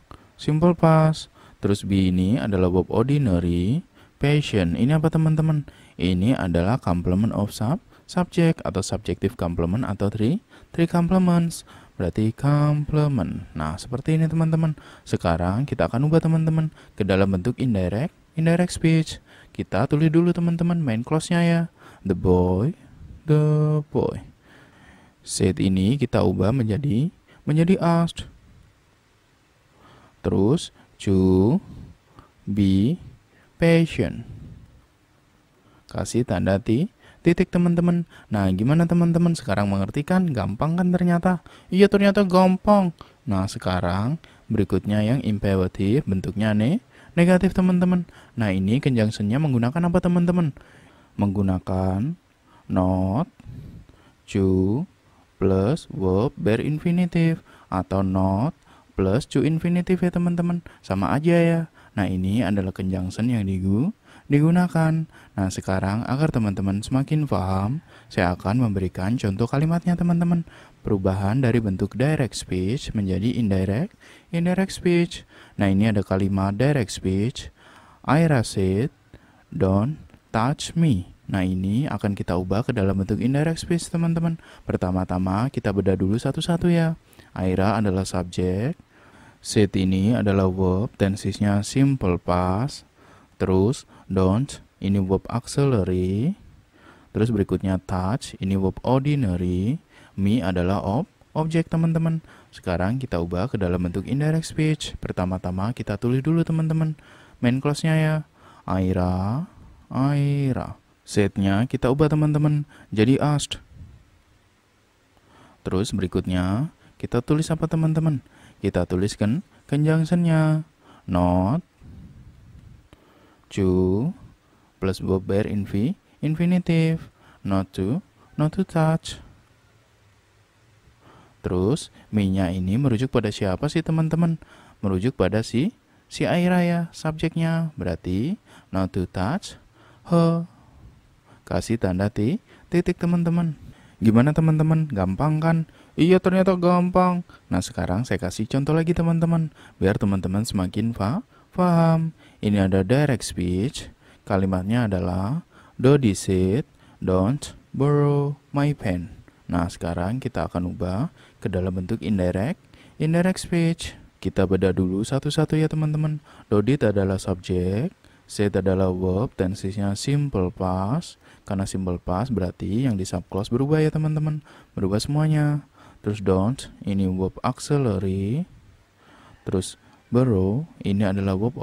Speaker 1: past. Terus be ini adalah verb ordinary. Patient ini apa teman-teman? Ini adalah complement of subject atau subjective complement atau three complements. Berarti complement. Nah, seperti ini teman-teman. Sekarang kita akan ubah teman-teman ke dalam bentuk indirect speech. Kita tulis dulu teman-teman main clause-nya ya. The boy. Said ini kita ubah menjadi asked. Terus to be patient. Kasih tanda titik teman-teman. Nah, gimana teman-teman? Sekarang mengerti kan? Gampang kan ternyata? Iya, ternyata gampang. Nah, sekarang berikutnya yang imperatif, bentuknya negatif teman-teman. Nah, ini conjunction-nya menggunakan apa teman-teman? Menggunakan not, to, plus verb bare infinitive atau not plus to infinitive ya teman-teman. Sama aja ya. Nah, ini adalah conjunction yang digunakan. Nah, sekarang agar teman-teman semakin paham, saya akan memberikan contoh kalimatnya teman-teman. Perubahan dari bentuk direct speech menjadi indirect speech. Nah, ini ada kalimat direct speech. Ira said, don't touch me. Nah, ini akan kita ubah ke dalam bentuk indirect speech teman-teman. Pertama-tama kita bedah dulu satu-satu ya. Ira adalah subjek. Said ini adalah verb, tensesnya simple past. Terus don't ini verb auxiliary. Terus berikutnya touch ini verb ordinary. Me adalah objek teman-teman. Sekarang kita ubah ke dalam bentuk indirect speech. Pertama-tama kita tulis dulu teman-teman main clause-nya ya. Ira. Said-nya kita ubah teman-teman jadi asked. Terus berikutnya kita tulis apa teman-teman? Kita tuliskan conjunction-nya. Not, to, plus verb bare infinitive. Not to touch. Terus me-nya ini merujuk pada siapa sih teman-teman? Merujuk pada si Aira ya, subjeknya. Berarti not to touch her. Kasih tanda titik teman-teman. Gimana teman-teman? Gampang kan? Iya, ternyata gampang. Nah, sekarang saya kasih contoh lagi teman-teman, biar teman-teman semakin paham. Ini ada direct speech. Kalimatnya adalah Dodi said, don't borrow my pen. Nah, sekarang kita akan ubah ke dalam bentuk indirect speech. Kita bedah dulu satu-satu ya teman-teman. Dodi adalah subjek, said adalah verb, tensesnya simple past. Karena simple past berarti yang di subclause berubah ya teman-teman. Berubah semuanya. Terus don't ini verb auxiliary. Terus borrow ini adalah verb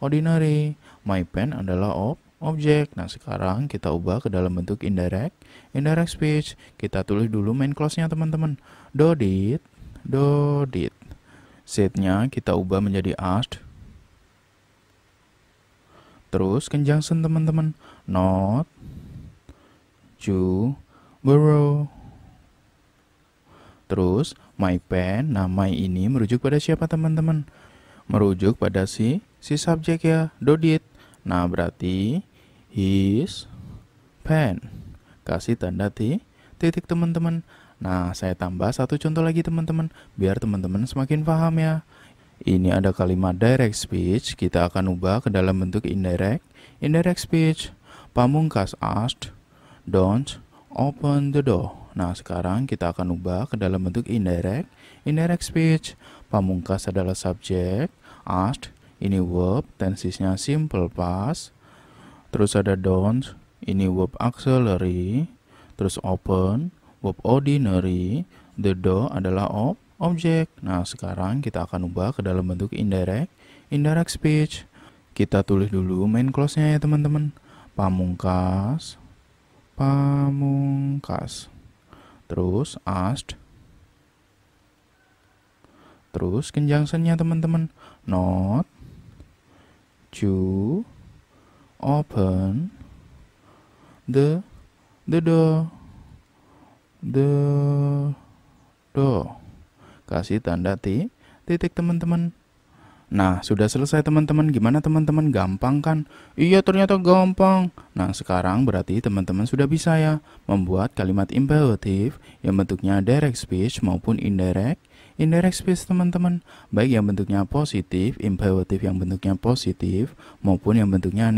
Speaker 1: ordinary. My pen adalah objek. Nah, sekarang kita ubah ke dalam bentuk indirect speech. Kita tulis dulu main clause-nya teman-teman. Dodit. Said-nya kita ubah menjadi asked. Terus conjunction teman-teman. Not to borrow. Terus my pen. Nah, my ini merujuk pada siapa teman-teman? Merujuk pada si subjek ya, Dodit. Nah, berarti his pen. Kasih tanda titik teman-teman. Nah, saya tambah satu contoh lagi teman-teman, biar teman-teman semakin paham ya. Ini ada kalimat direct speech, kita akan ubah ke dalam bentuk indirect speech. Pamungkas asked, don't open the door. Nah, sekarang kita akan ubah ke dalam bentuk indirect speech. Pamungkas adalah subjek, asked ini verb, tensesnya simple past. Terus ada don't, ini verb auxiliary. Terus open, verb ordinary. The door adalah objek. Nah, sekarang kita akan ubah ke dalam bentuk indirect speech. Kita tulis dulu main clause-nya ya teman-teman. Pamungkas. Terus asked. Terus conjunction-nya teman-teman. Not to open the door. Kasih tanda titik teman-teman. Nah, sudah selesai teman-teman. Gimana teman-teman? Gampang kan? Iya, ternyata gampang. Nah, sekarang berarti teman-teman sudah bisa ya membuat kalimat imperatif yang bentuknya direct speech maupun indirect speech teman-teman. Baik yang bentuknya positif, imperatif yang bentuknya positif maupun yang bentuknya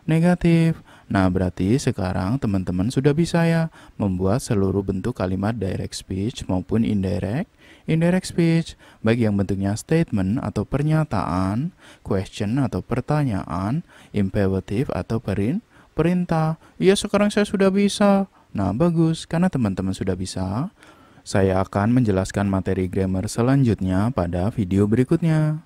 Speaker 1: negatif. Nah, berarti sekarang teman-teman sudah bisa ya membuat seluruh bentuk kalimat direct speech maupun indirect speech, baik yang bentuknya statement atau pernyataan, question atau pertanyaan, imperative atau perintah. Iya, sekarang saya sudah bisa. Nah, bagus, karena teman-teman sudah bisa. Saya akan menjelaskan materi grammar selanjutnya pada video berikutnya.